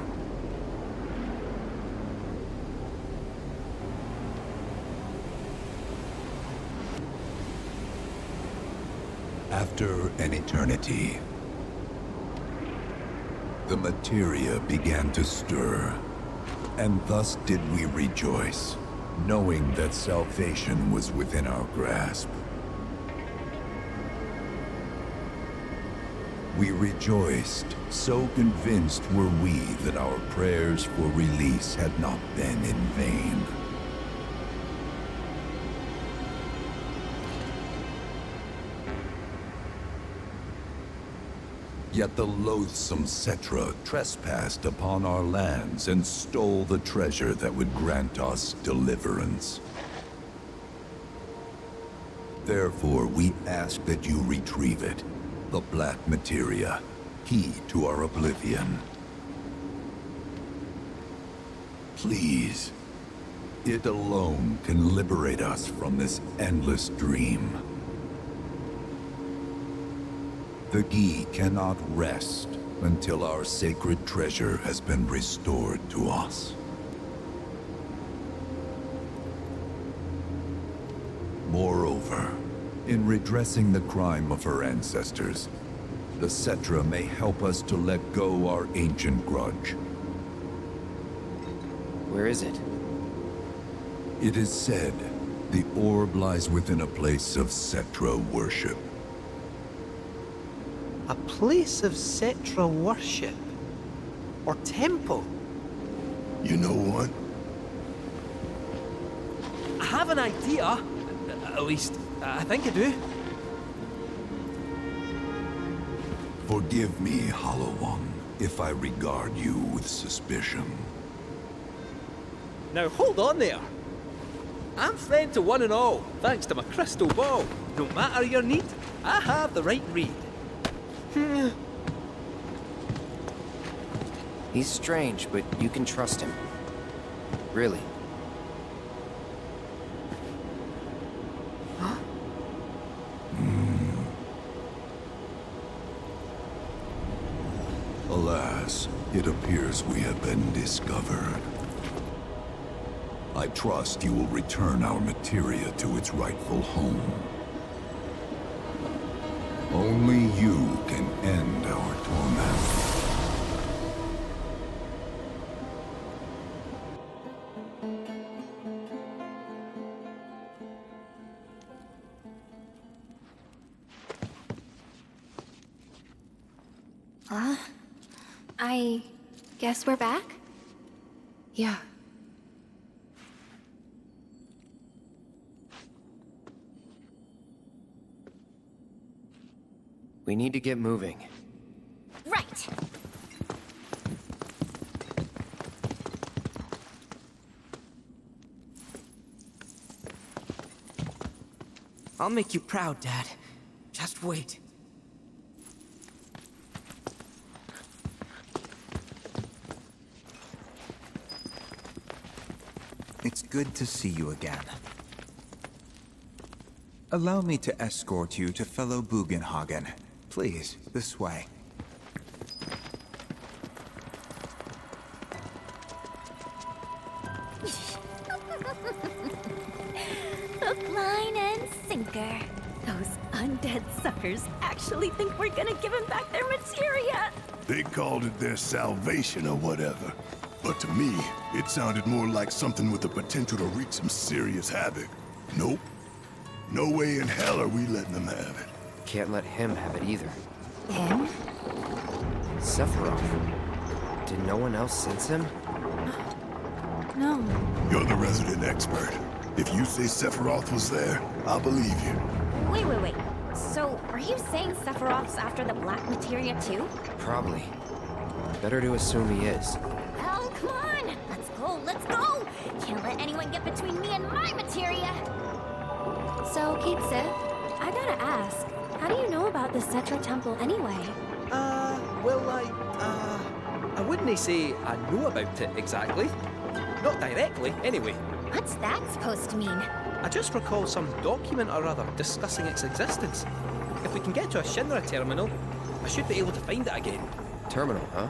M: After an eternity, the materia began to stir, and thus did we rejoice, knowing that salvation was within our grasp. We rejoiced, so convinced were we that our prayers for release had not been in vain. Yet the loathsome Cetra trespassed upon our lands and stole the treasure that would grant us deliverance. Therefore, we ask that you retrieve it, the black materia, key to our oblivion. Please, it alone can liberate us from this endless dream. The Gi cannot rest until our sacred treasure has been restored to us. Moreover, in redressing the crime of her ancestors, the Cetra may help us to let go our ancient grudge.
L: Where is it?
M: It is said the orb lies within a place of Cetra worship.
T: A place of Cetra worship? Or temple?
B: You know what?
E: I have an idea. At least, I think I do.
M: Forgive me, Hollow One, if I regard you with suspicion.
E: Now hold on there. I'm friend to one and all, thanks to my crystal ball. No matter your need, I have the right read.
L: He's strange, but you can trust him. Really.
T: Huh?
M: Alas, it appears we have been discovered. I trust you will return our materia to its rightful home. Only you can end our torment.
P: I guess we're back?
Q: Yeah.
L: We need to get moving.
D: Right.
F: I'll make you proud, Dad. Just wait.
U: It's good to see you again. Allow me to escort you to fellow Bugenhagen. Please, this way.
A: Hook, line, and sinker. Those undead suckers actually think we're gonna give them back their materia.
B: They called it their salvation or whatever. But to me, it sounded more like something with the potential to wreak some serious havoc. Nope. No way in hell are we letting them have it.
L: Can't let him have it either.
Q: Him?
L: Sephiroth. Did no one else sense him?
Q: No.
B: You're the resident expert. If you say Sephiroth was there, I'll believe you.
V: Wait. So, are you saying Sephiroth's after the black materia too?
L: Probably. Better to assume he is.
V: Oh, come on! Let's go! Can't let anyone get between me and my materia!
P: So, Kate Sith, I gotta ask, how do you know about the Cetra Temple anyway?
E: Well, I wouldn't say I know about it exactly. Not directly, anyway.
V: What's that supposed to mean?
E: I just recall some document or other discussing its existence. If we can get to a Shinra terminal, I should be able to find it again.
L: Terminal, huh?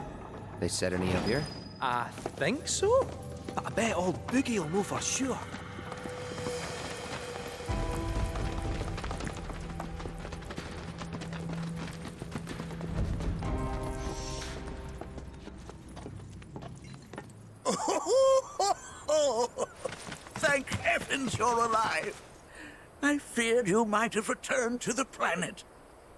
L: They set any up here?
E: I think so. But I bet old Boogie will know for sure.
K: Thank heavens you're alive. I feared you might have returned to the planet.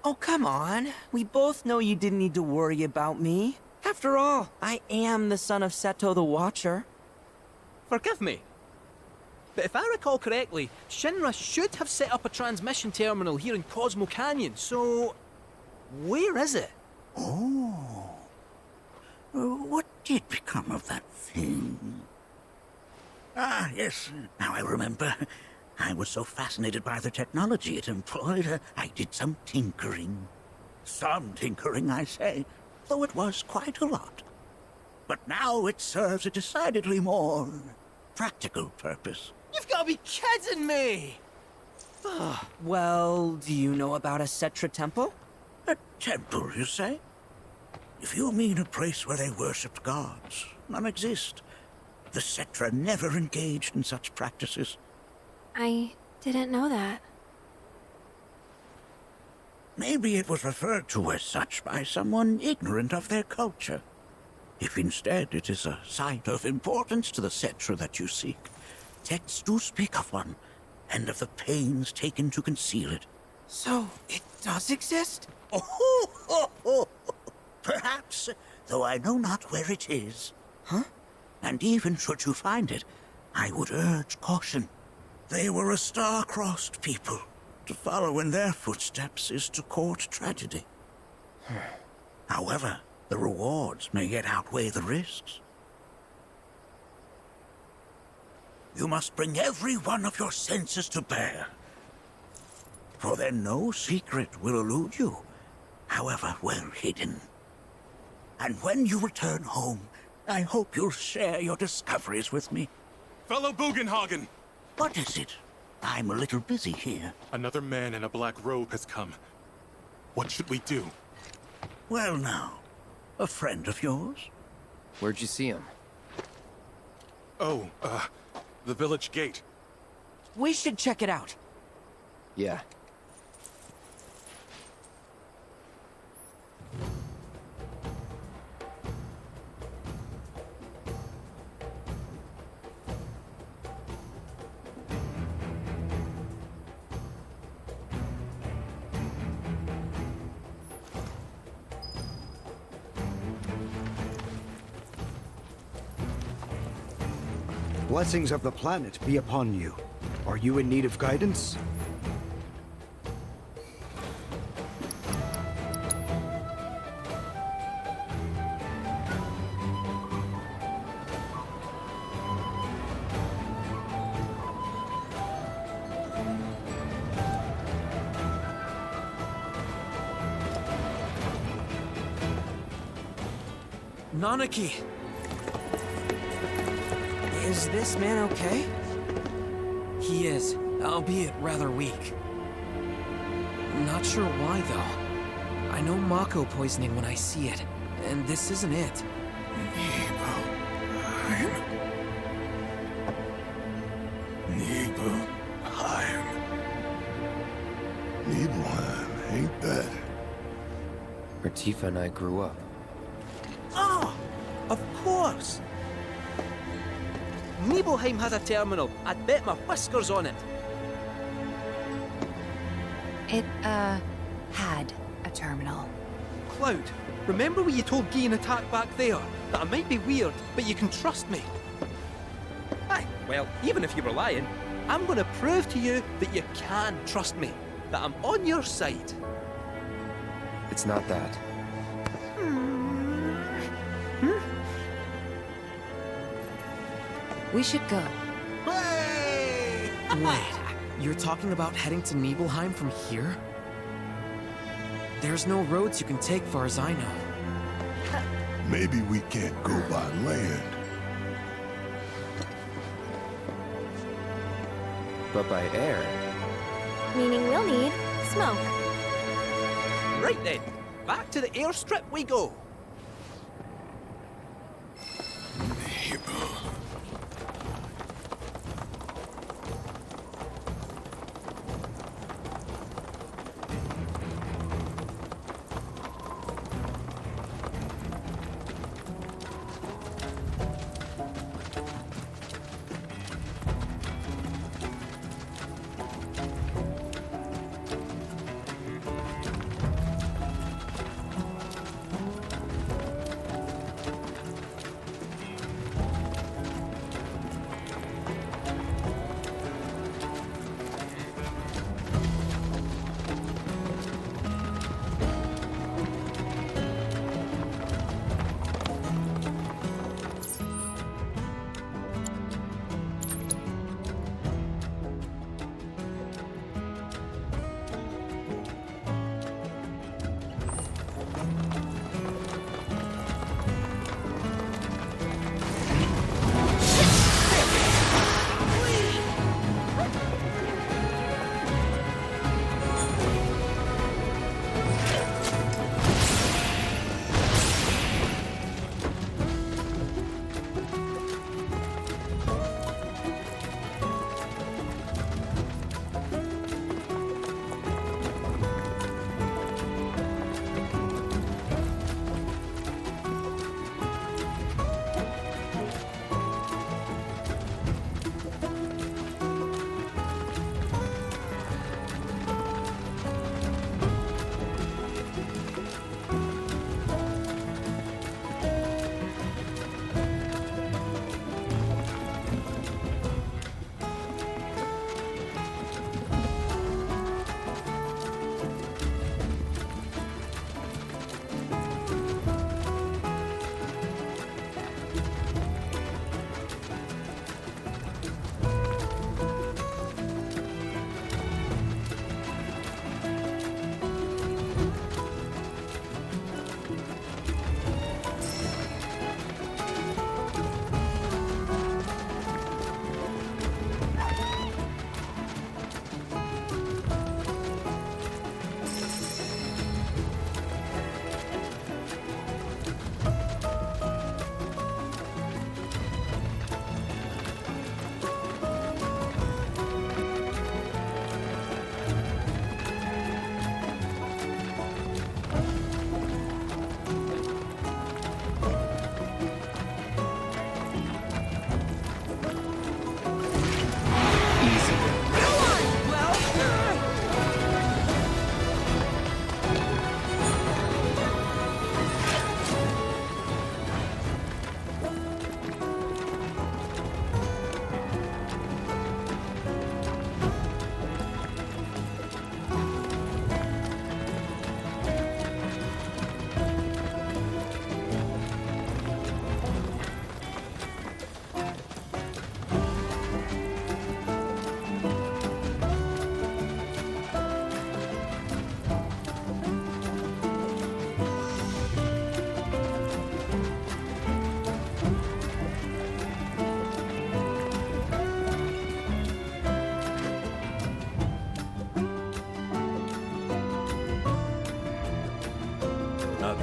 F: Oh, come on. We both know you didn't need to worry about me. After all, I am the son of Seto the Watcher.
E: Forgive me. But if I recall correctly, Shinra should have set up a transmission terminal here in Cosmo Canyon, so... where is it?
K: Oh. What did become of that thing? Ah, yes, now I remember. I was so fascinated by the technology it employed, I did some tinkering. Some tinkering, I say, though it was quite a lot. But now it serves a decidedly more practical purpose.
F: You've got to be kidding me! Well, do you know about a Cetra temple?
K: A temple, you say? If you mean a place where they worshipped gods, none exist. The Cetra never engaged in such practices.
P: I didn't know that.
K: Maybe it was referred to as such by someone ignorant of their culture. If instead it is a site of importance to the Cetra that you seek, texts do speak of one, and of the pains taken to conceal it.
F: So, it does exist?
K: Perhaps, though I know not where it is.
F: Huh?
K: And even should you find it, I would urge caution. They were a star-crossed people. To follow in their footsteps is to court tragedy. However, the rewards may yet outweigh the risks. You must bring every one of your senses to bear. For then no secret will elude you, however well hidden. And when you return home, I hope you'll share your discoveries with me.
R: Fellow Bugenhagen!
K: What is it? I'm a little busy here.
R: Another man in a black robe has come. What should we do?
K: Well now, a friend of yours?
L: Where'd you see him?
R: Oh, the village gate.
F: We should check it out.
L: Yeah.
G: Blessings of the planet be upon you. Are you in need of guidance?
F: Nanaki! Is this man okay? He is, albeit rather weak. Not sure why, though. I know Mako poisoning when I see it, and this isn't it.
B: Nibelheim, ain't that?
L: Where Tifa and I grew up.
E: Ah! Of course! Nibelheim has a terminal. I'd bet my whiskers on it.
Q: It, had a terminal.
E: Cloud, remember when you told Guy and Attack back there? That I might be weird, but you can trust me. Aye, well, even if you were lying, I'm gonna prove to you that you can trust me. That I'm on your side.
L: It's not that.
Q: We should go.
F: Wait, you're talking about heading to Nibelheim from here? There's no roads you can take far as I know.
B: Maybe we can't go by land.
L: But by air.
V: Meaning we'll need smoke.
E: Right then, back to the airstrip we go.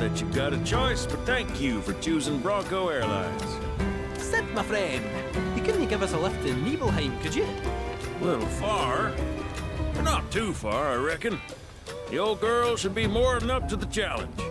I: that you've got a choice, but thank you for choosing Bronco Airlines.
E: Sid, my friend, you couldn't give us a lift in Nibelheim, could you?
I: A little far. But not too far, I reckon. The old girl should be more than up to the challenge.